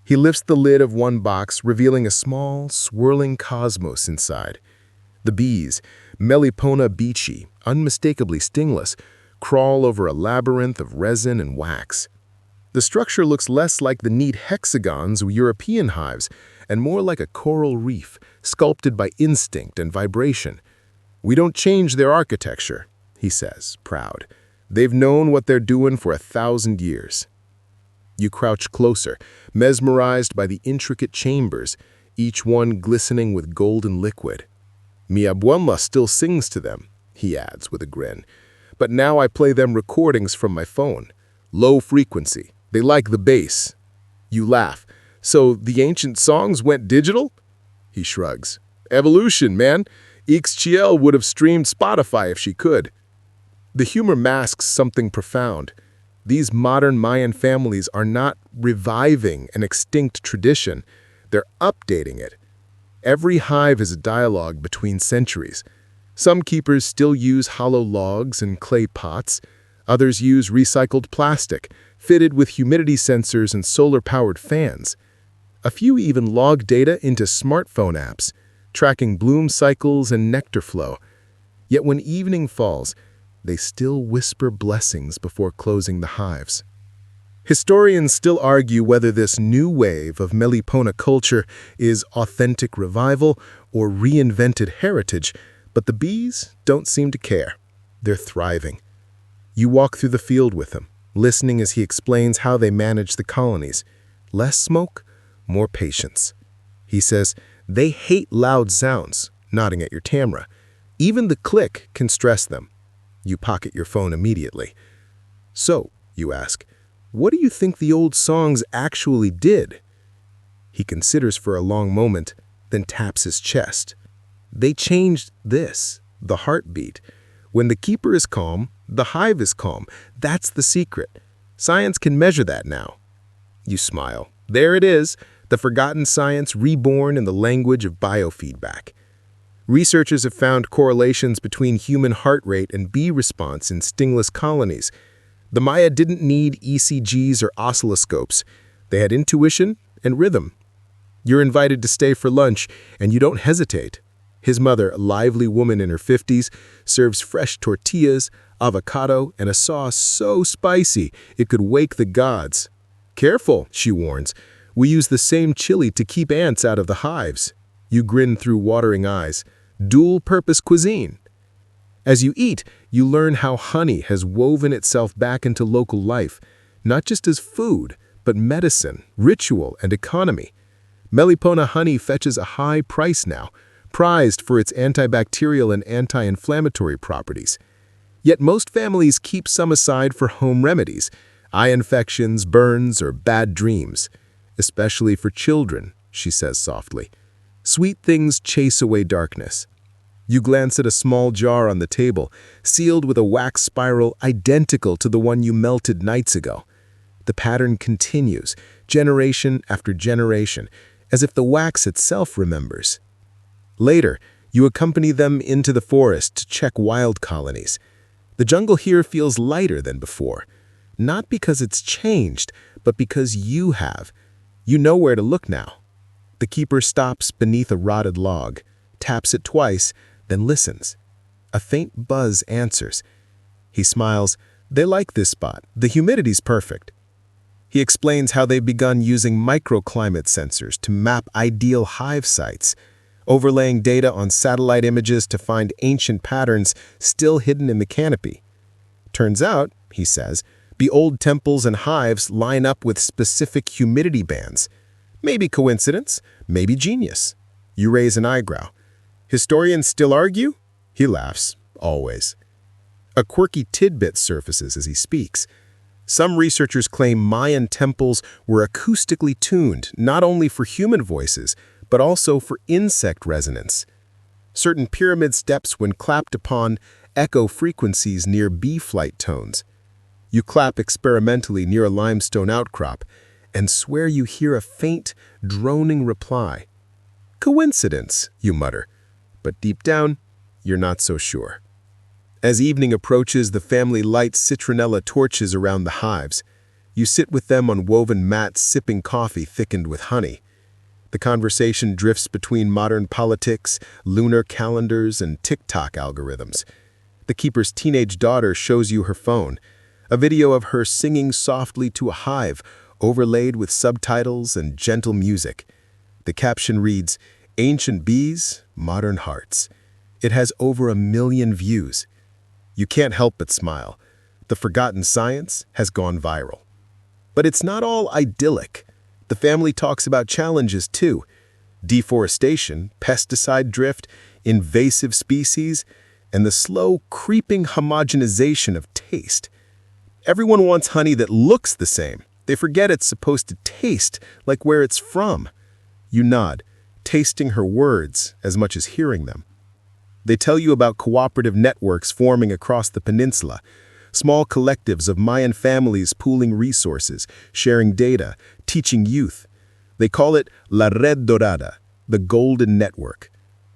He lifts the lid of one box, revealing a small, swirling cosmos inside. The bees, Melipona beachy, unmistakably stingless, crawl over a labyrinth of resin and wax. The structure looks less like the neat hexagons of European hives and more like a coral reef, sculpted by instinct and vibration. "We don't change their architecture," he says, proud. They've known what they're doing for 1,000 years. You crouch closer, mesmerized by the intricate chambers, each one glistening with golden liquid. Mi abuela still sings to them, he adds with a grin. But now I play them recordings from my phone. Low frequency. They like the bass. You laugh. So the ancient songs went digital? He shrugs. Evolution, man. Ixchel would have streamed Spotify if she could. The humor masks something profound. These modern Mayan families are not reviving an extinct tradition. They're updating it. Every hive is a dialogue between centuries. Some keepers still use hollow logs and clay pots. Others use recycled plastic, fitted with humidity sensors and solar-powered fans. A few even log data into smartphone apps, tracking bloom cycles and nectar flow. Yet when evening falls, they still whisper blessings before closing the hives. Historians still argue whether this new wave of Melipona culture is authentic revival or reinvented heritage, but the bees don't seem to care. They're thriving. You walk through the field with him, listening as he explains how they manage the colonies. Less smoke, more patience. He says, they hate loud sounds, nodding at your camera. Even the click can stress them. You pocket your phone immediately. So, you ask, what do you think the old songs actually did? He considers for a long moment, then taps his chest. They changed this, the heartbeat. When the keeper is calm, the hive is calm. That's the secret. Science can measure that now. You smile. There it is, the forgotten science reborn in the language of biofeedback. Researchers have found correlations between human heart rate and bee response in stingless colonies. The Maya didn't need ECGs or oscilloscopes. They had intuition and rhythm. You're invited to stay for lunch, and you don't hesitate. His mother, a lively woman in her 50s, serves fresh tortillas, avocado, and a sauce so spicy it could wake the gods. Careful, she warns. We use the same chili to keep ants out of the hives. You grin through watering eyes. Dual-purpose cuisine. As you eat, you learn how honey has woven itself back into local life, not just as food, but medicine, ritual, and economy. Melipona honey fetches a high price now, prized for its antibacterial and anti-inflammatory properties. Yet most families keep some aside for home remedies, eye infections, burns, or bad dreams. Especially for children, she says softly. Sweet things chase away darkness. You glance at a small jar on the table, sealed with a wax spiral identical to the one you melted nights ago. The pattern continues, generation after generation, as if the wax itself remembers. Later, you accompany them into the forest to check wild colonies. The jungle here feels lighter than before, not because it's changed, but because you have. You know where to look now. The keeper stops beneath a rotted log, taps it twice, then listens. A faint buzz answers. He smiles. They like this spot. The humidity's perfect. He explains how they've begun using microclimate sensors to map ideal hive sites, overlaying data on satellite images to find ancient patterns still hidden in the canopy. Turns out, he says, the old temples and hives line up with specific humidity bands. Maybe coincidence, maybe genius. You raise an eyebrow. Historians still argue? He laughs, always. A quirky tidbit surfaces as he speaks. Some researchers claim Mayan temples were acoustically tuned not only for human voices, but also for insect resonance. Certain pyramid steps, when clapped upon, echo frequencies near bee flight tones. You clap experimentally near a limestone outcrop and swear you hear a faint, droning reply. Coincidence, you mutter, but deep down, you're not so sure. As evening approaches, the family lights citronella torches around the hives. You sit with them on woven mats sipping coffee thickened with honey. The conversation drifts between modern politics, lunar calendars, and TikTok algorithms. The keeper's teenage daughter shows you her phone, a video of her singing softly to a hive, overlaid with subtitles and gentle music. The caption reads, "Ancient Bees, Modern Hearts." It has over 1 million views. You can't help but smile. The forgotten science has gone viral. But it's not all idyllic. The family talks about challenges too. Deforestation, pesticide drift, invasive species, and the slow, creeping homogenization of taste. Everyone wants honey that looks the same. They forget it's supposed to taste like where it's from. You nod, tasting her words as much as hearing them. They tell you about cooperative networks forming across the peninsula, small collectives of Mayan families pooling resources, sharing data, teaching youth. They call it La Red Dorada, the Golden Network.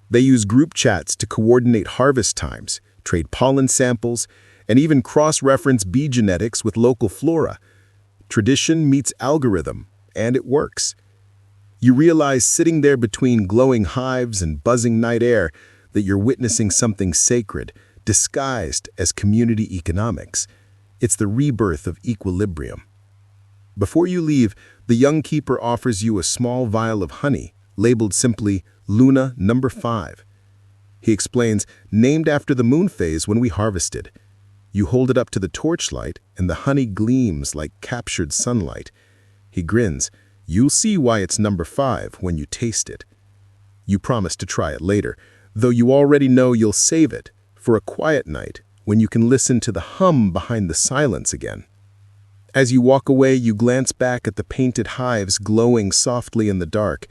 They use group chats to coordinate harvest times, trade pollen samples, and even cross-reference bee genetics with local flora. Tradition meets algorithm, and it works. You realize sitting there between glowing hives and buzzing night air that you're witnessing something sacred, disguised as community economics. It's the rebirth of equilibrium. Before you leave, the young keeper offers you a small vial of honey, labeled simply Luna number 5. He explains, named after the moon phase when we harvested. You hold it up to the torchlight, and the honey gleams like captured sunlight. He grins. You'll see why it's number 5 when you taste it. You promise to try it later, though you already know you'll save it for a quiet night when you can listen to the hum behind the silence again. As you walk away, you glance back at the painted hives glowing softly in the dark.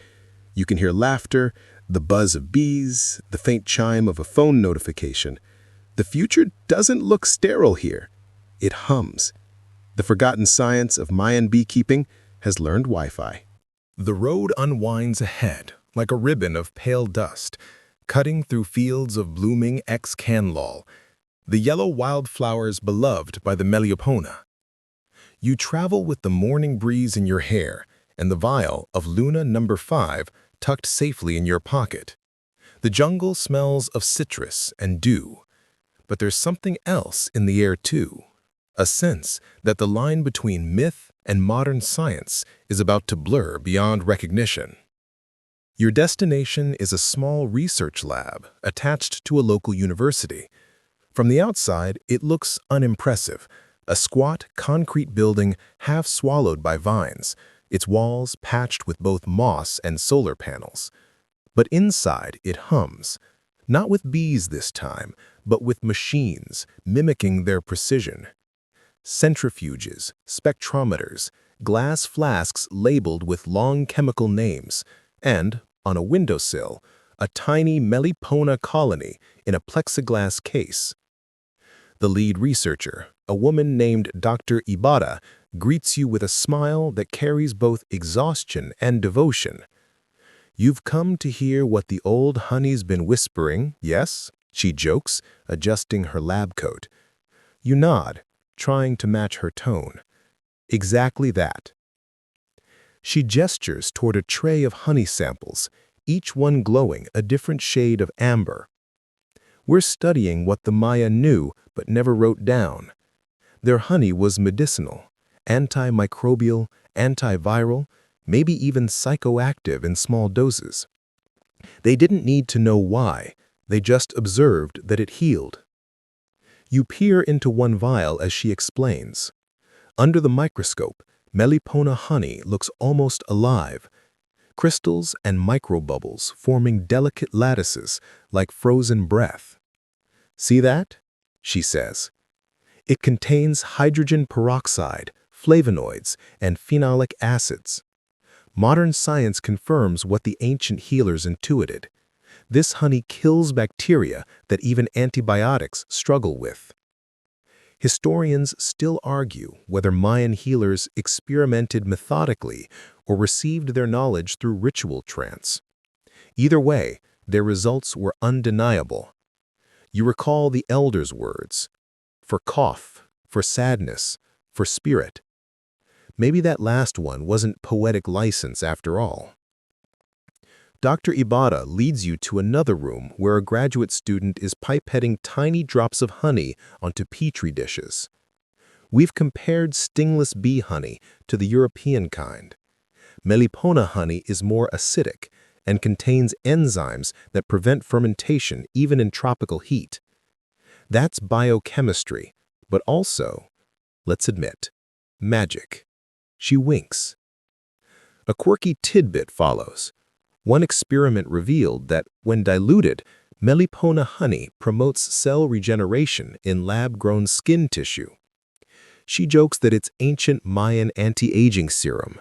You can hear laughter, the buzz of bees, the faint chime of a phone notification. The future doesn't look sterile here. It hums. The forgotten science of Mayan beekeeping has learned Wi-Fi. The road unwinds ahead, like a ribbon of pale dust, cutting through fields of blooming ex-canlol, the yellow wildflowers beloved by the Melipona. You travel with the morning breeze in your hair and the vial of Luna number 5 tucked safely in your pocket. The jungle smells of citrus and dew, but there's something else in the air too, a sense that the line between myth and modern science is about to blur beyond recognition. Your destination is a small research lab attached to a local university. From the outside, it looks unimpressive, a squat, concrete building half swallowed by vines, its walls patched with both moss and solar panels. But inside, it hums, not with bees this time, but with machines mimicking their precision. Centrifuges, spectrometers, glass flasks labeled with long chemical names, and, on a windowsill, a tiny Melipona colony in a plexiglass case. The lead researcher, a woman named Dr. Ibarra, greets you with a smile that carries both exhaustion and devotion. You've come to hear what the old honey's been whispering, yes? She jokes, adjusting her lab coat. You nod, trying to match her tone. Exactly that. She gestures toward a tray of honey samples, each one glowing a different shade of amber. We're studying what the Maya knew but never wrote down. Their honey was medicinal, antimicrobial, antiviral, maybe even psychoactive in small doses. They didn't need to know why, they just observed that it healed. You peer into one vial as she explains. Under the microscope, Melipona honey looks almost alive, crystals and microbubbles forming delicate lattices like frozen breath. See that? She says. It contains hydrogen peroxide, flavonoids, and phenolic acids. Modern science confirms what the ancient healers intuited. This honey kills bacteria that even antibiotics struggle with. Historians still argue whether Mayan healers experimented methodically or received their knowledge through ritual trance. Either way, their results were undeniable. You recall the elders' words, for cough, for sadness, for spirit. Maybe that last one wasn't poetic license after all. Dr. Ibarra leads you to another room where a graduate student is pipetting tiny drops of honey onto petri dishes. We've compared stingless bee honey to the European kind. Melipona honey is more acidic and contains enzymes that prevent fermentation even in tropical heat. That's biochemistry, but also Let's admit, magic. She winks. A quirky tidbit follows. One experiment revealed that when diluted, Melipona honey promotes cell regeneration in lab-grown skin tissue. She jokes that it's ancient Mayan anti-aging serum.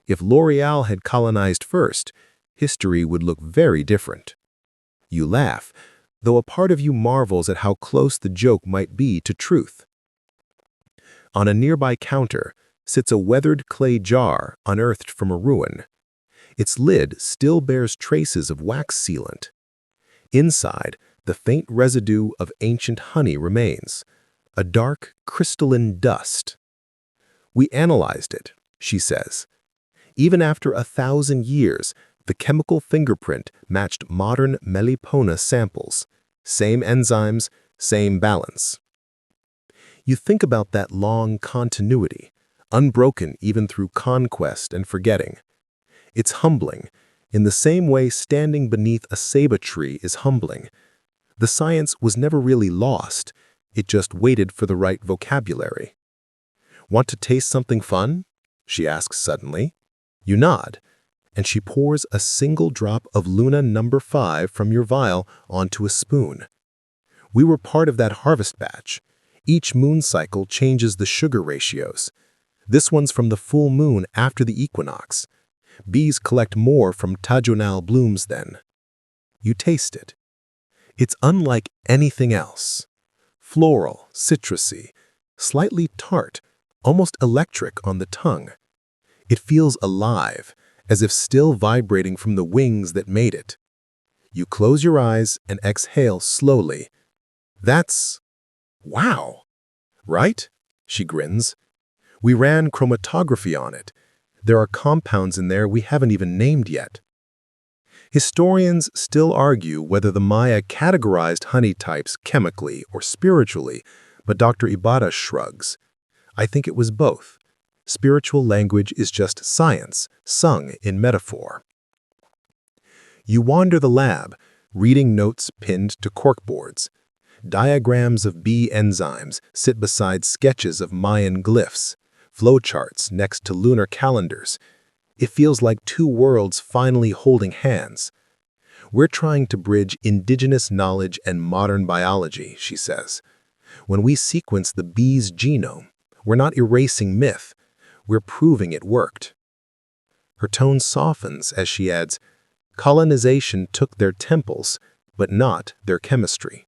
If L'Oreal had colonized first, history would look very different. You laugh, though a part of you marvels at how close the joke might be to truth. On a nearby counter sits a weathered clay jar unearthed from a ruin. Its lid still bears traces of wax sealant. Inside, the faint residue of ancient honey remains, a dark, crystalline dust. "We analyzed it," she says. Even after 1,000 years, the chemical fingerprint matched modern Melipona samples. Same enzymes, same balance. You think about that long continuity, unbroken even through conquest and forgetting. It's humbling, in the same way standing beneath a ceiba tree is humbling. The science was never really lost, it just waited for the right vocabulary. "Want to taste something fun?" she asks suddenly. You nod, and she pours a single drop of Luna No. 5 from your vial onto a spoon. We were part of that harvest batch. Each moon cycle changes the sugar ratios. This one's from the full moon after the equinox. Bees collect more from tajunal blooms then. You taste it. It's unlike anything else. Floral, citrusy, slightly tart, almost electric on the tongue. It feels alive, as if still vibrating from the wings that made it. You close your eyes and exhale slowly. That's... wow! Right? She grins. We ran chromatography on it. There are compounds in there we haven't even named yet. Historians still argue whether the Maya categorized honey types chemically or spiritually, but Dr. Ibarra shrugs. I think it was both. Spiritual language is just science, sung in metaphor. You wander the lab, reading notes pinned to corkboards. Diagrams of bee enzymes sit beside sketches of Mayan glyphs, flowcharts next to lunar calendars. It feels like two worlds finally holding hands. We're trying to bridge indigenous knowledge and modern biology, she says. When we sequence the bee's genome, we're not erasing myth, we're proving it worked. Her tone softens as she adds, colonization took their temples, but not their chemistry.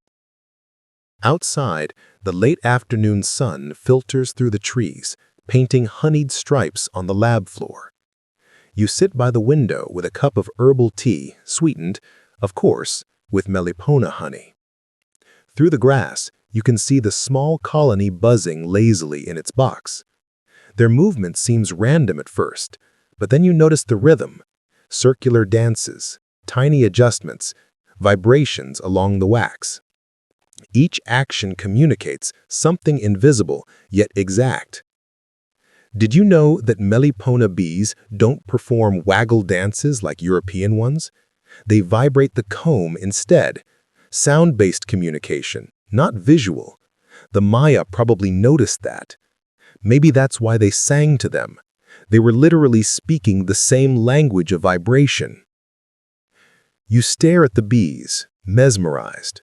Outside, the late afternoon sun filters through the trees, painting honeyed stripes on the lab floor. You sit by the window with a cup of herbal tea, sweetened, of course, with Melipona honey. Through the grass, you can see the small colony buzzing lazily in its box. Their movement seems random at first, but then you notice the rhythm, circular dances, tiny adjustments, vibrations along the wax. Each action communicates something invisible, yet exact. Did you know that Melipona bees don't perform waggle dances like European ones? They vibrate the comb instead. Sound-based communication, not visual. The Maya probably noticed that. Maybe that's why they sang to them. They were literally speaking the same language of vibration. You stare at the bees, mesmerized.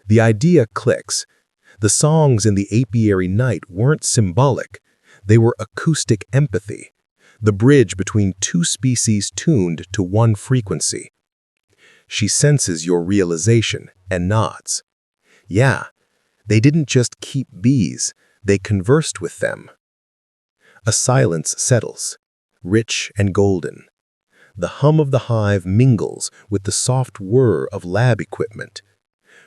The idea clicks. The songs in the apiary night weren't symbolic. They were acoustic empathy, the bridge between two species tuned to one frequency. She senses your realization and nods. Yeah, they didn't just keep bees, they conversed with them. A silence settles, rich and golden. The hum of the hive mingles with the soft whir of lab equipment.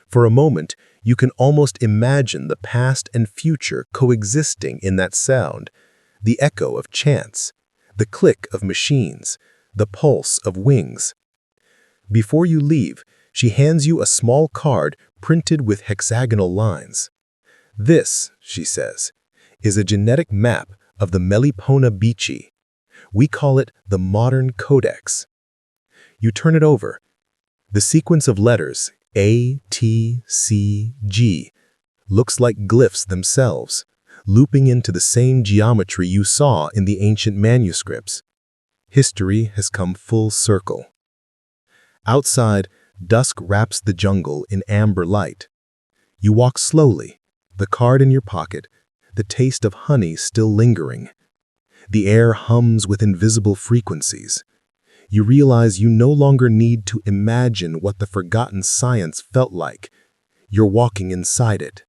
For a moment, you can almost imagine the past and future coexisting in that sound, the echo of chants, the click of machines, the pulse of wings. Before you leave, she hands you a small card printed with hexagonal lines. This, she says, is a genetic map of the Melipona beechi. We call it the Modern Codex. You turn it over. The sequence of letters, A, T, C, G, looks like glyphs themselves, looping into the same geometry you saw in the ancient manuscripts. History has come full circle. Outside, dusk wraps the jungle in amber light. You walk slowly, the card in your pocket, the taste of honey still lingering. The air hums with invisible frequencies. You realize you no longer need to imagine what the forgotten science felt like. You're walking inside it.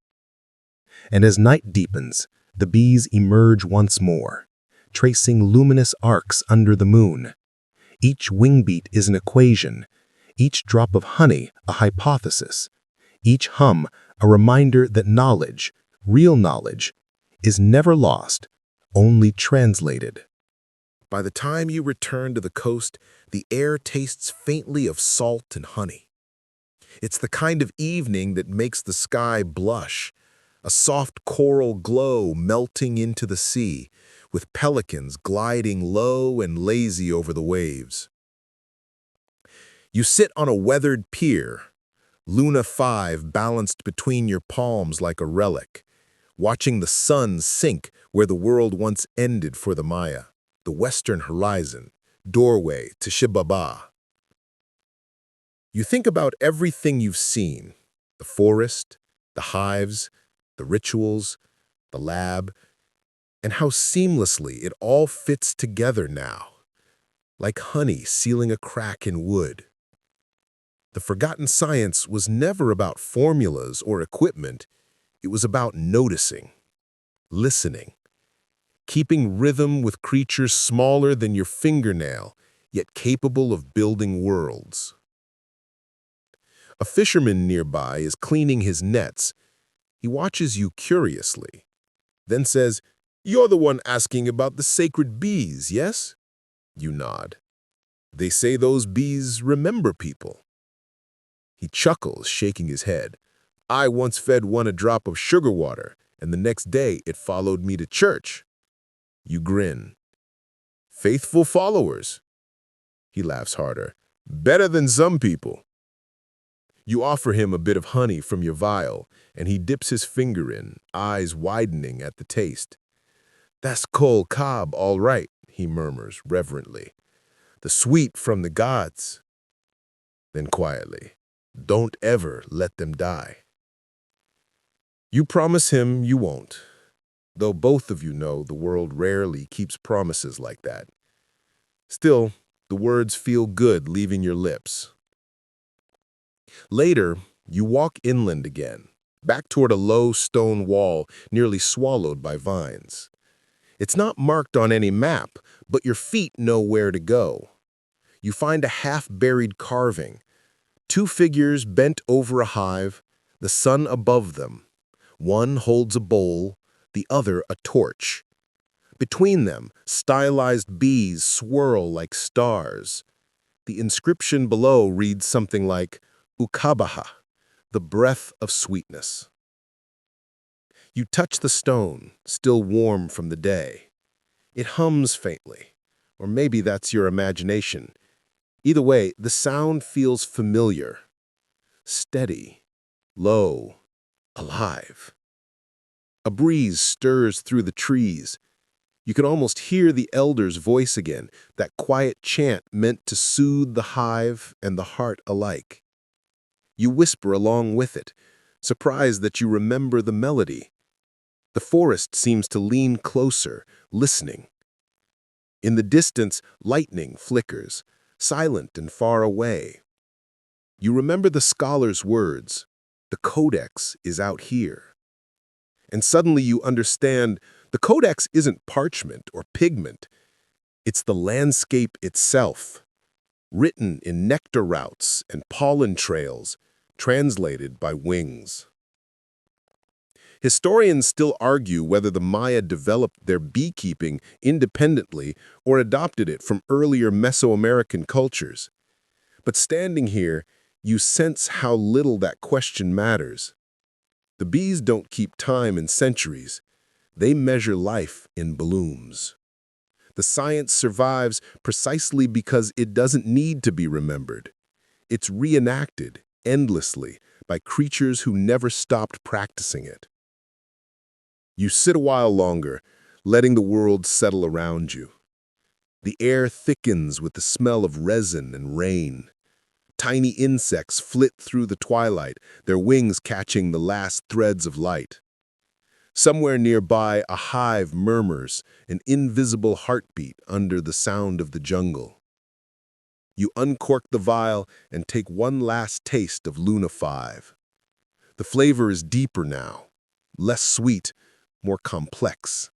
And as night deepens, the bees emerge once more, tracing luminous arcs under the moon. Each wingbeat is an equation, each drop of honey a hypothesis, each hum a reminder that knowledge, real knowledge, is never lost, only translated. By the time you return to the coast, the air tastes faintly of salt and honey. It's the kind of evening that makes the sky blush, a soft coral glow melting into the sea, with pelicans gliding low and lazy over the waves. You sit on a weathered pier, Luna 5 balanced between your palms like a relic, watching the sun sink where the world once ended for the Maya, the western horizon, doorway to Shibaba. You think about everything you've seen, the forest, the hives, the rituals, the lab, and how seamlessly it all fits together now, like honey sealing a crack in wood. The forgotten science was never about formulas or equipment. It was about noticing, listening, keeping rhythm with creatures smaller than your fingernail, yet capable of building worlds. A fisherman nearby is cleaning his nets. He watches you curiously, then says, "You're the one asking about the sacred bees, yes?" You nod. "They say those bees remember people." He chuckles, shaking his head. "I once fed one a drop of sugar water, and the next day it followed me to church." You grin. "Faithful followers." He laughs harder. "Better than some people." You offer him a bit of honey from your vial, and he dips his finger in, eyes widening at the taste. "That's kol kab, all right," he murmurs reverently. "The sweet from the gods." Then quietly, "Don't ever let them die." You promise him you won't, though both of you know the world rarely keeps promises like that. Still, the words feel good leaving your lips. Later, you walk inland again, back toward a low stone wall nearly swallowed by vines. It's not marked on any map, but your feet know where to go. You find a half-buried carving, two figures bent over a hive, the sun above them. One holds a bowl, the other a torch. Between them, stylized bees swirl like stars. The inscription below reads something like, Ukabaha, the breath of sweetness. You touch the stone, still warm from the day. It hums faintly, or maybe that's your imagination. Either way, the sound feels familiar, steady, low, alive. A breeze stirs through the trees. You can almost hear the elder's voice again, that quiet chant meant to soothe the hive and the heart alike. You whisper along with it, surprised that you remember the melody. The forest seems to lean closer, listening. In the distance, lightning flickers, silent and far away. You remember the scholar's words, "The codex is out here." And suddenly you understand the codex isn't parchment or pigment. It's the landscape itself, written in nectar routes and pollen trails, translated by wings. Historians still argue whether the Maya developed their beekeeping independently or adopted it from earlier Mesoamerican cultures. But standing here, you sense how little that question matters. The bees don't keep time in centuries. They measure life in blooms. The science survives precisely because it doesn't need to be remembered. It's reenacted endlessly by creatures who never stopped practicing it. You sit a while longer, letting the world settle around you. The air thickens with the smell of resin and rain. Tiny insects flit through the twilight, their wings catching the last threads of light. Somewhere nearby, a hive murmurs, an invisible heartbeat under the sound of the jungle. You uncork the vial and take one last taste of Luna 5. The flavor is deeper now, less sweet, more complex.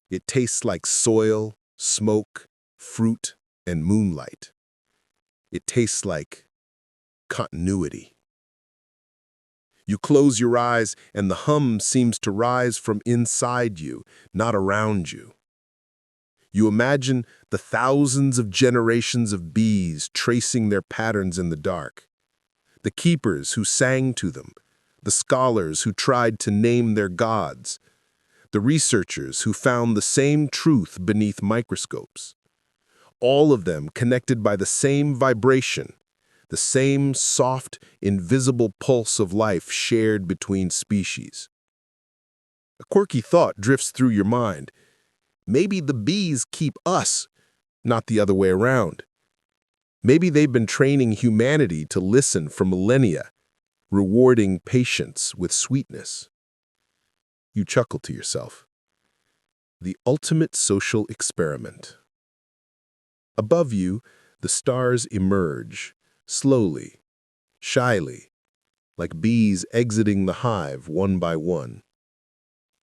It tastes like soil, smoke, fruit, and moonlight. It tastes like continuity. You close your eyes and the hum seems to rise from inside you, not around you. You imagine the thousands of generations of bees tracing their patterns in the dark, the keepers who sang to them, the scholars who tried to name their gods, the researchers who found the same truth beneath microscopes. All of them connected by the same vibration, the same soft, invisible pulse of life shared between species. A quirky thought drifts through your mind. Maybe the bees keep us, not the other way around. Maybe they've been training humanity to listen for millennia, rewarding patience with sweetness. You chuckle to yourself. The ultimate social experiment. Above you, the stars emerge, slowly, shyly, like bees exiting the hive one by one.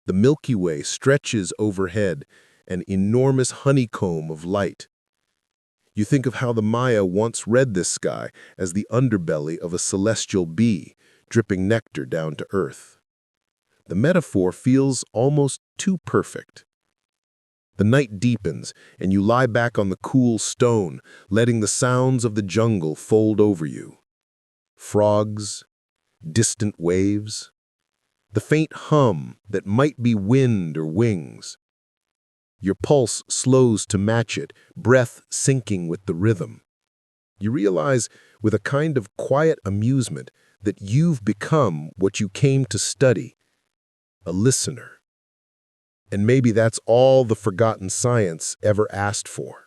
The Milky Way stretches overhead, an enormous honeycomb of light. You think of how the Maya once read this sky as the underbelly of a celestial bee, dripping nectar down to earth. The metaphor feels almost too perfect. The night deepens, and you lie back on the cool stone, letting the sounds of the jungle fold over you. Frogs, distant waves, the faint hum that might be wind or wings. Your pulse slows to match it, breath syncing with the rhythm. You realize, with a kind of quiet amusement, that you've become what you came to study, a listener. And maybe that's all the forgotten science ever asked for.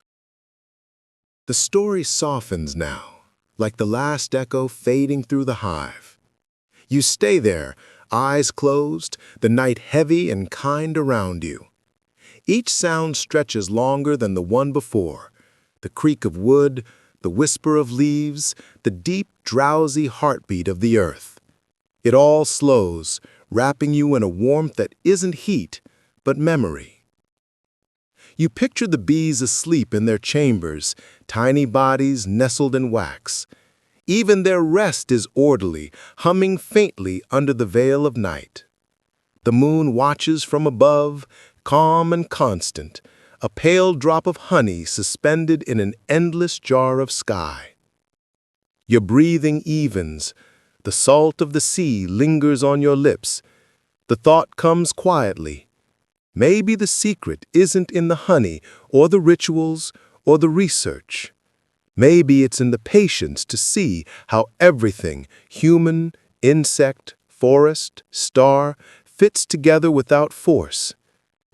The story softens now, like the last echo fading through the hive. You stay there, eyes closed, the night heavy and kind around you. Each sound stretches longer than the one before. The creak of wood, the whisper of leaves, the deep, drowsy heartbeat of the earth. It all slows, wrapping you in a warmth that isn't heat, but memory. You picture the bees asleep in their chambers, tiny bodies nestled in wax. Even their rest is orderly, humming faintly under the veil of night. The moon watches from above, calm and constant, a pale drop of honey suspended in an endless jar of sky. Your breathing evens, the salt of the sea lingers on your lips. The thought comes quietly. Maybe the secret isn't in the honey or the rituals or the research. Maybe it's in the patience to see how everything, human, insect, forest, star, fits together without force.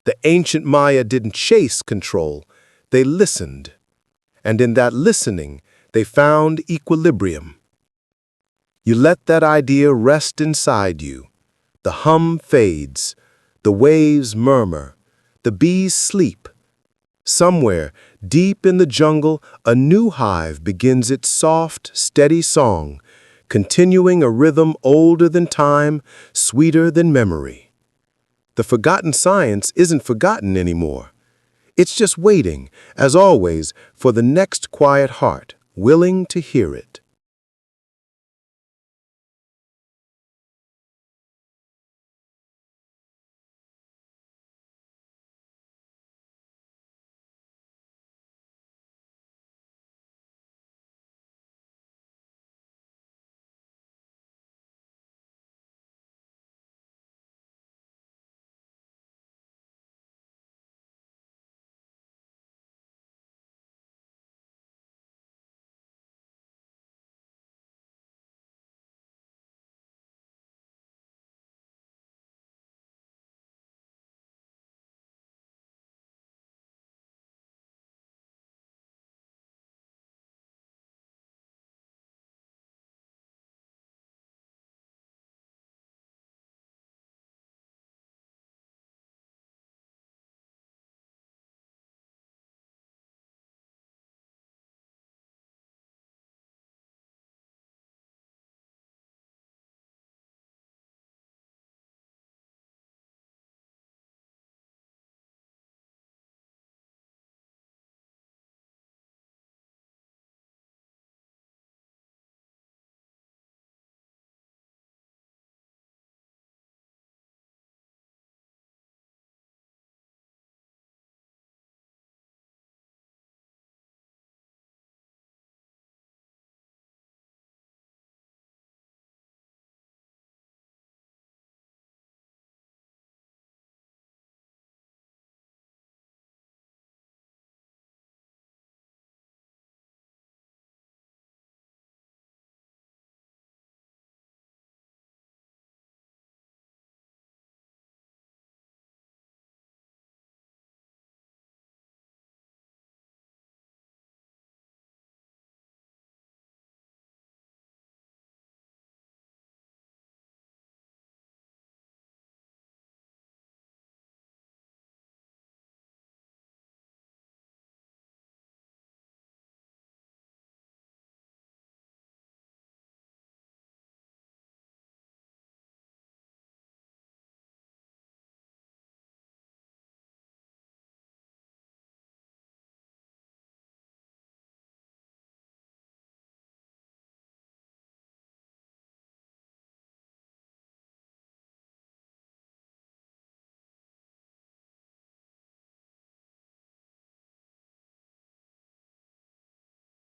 The ancient Maya didn't chase control, they listened. And in that listening, they found equilibrium. You let that idea rest inside you. The hum fades. The waves murmur, the bees sleep. Somewhere, deep in the jungle, a new hive begins its soft, steady song, continuing a rhythm older than time, sweeter than memory. The forgotten science isn't forgotten anymore. It's just waiting, as always, for the next quiet heart, willing to hear it.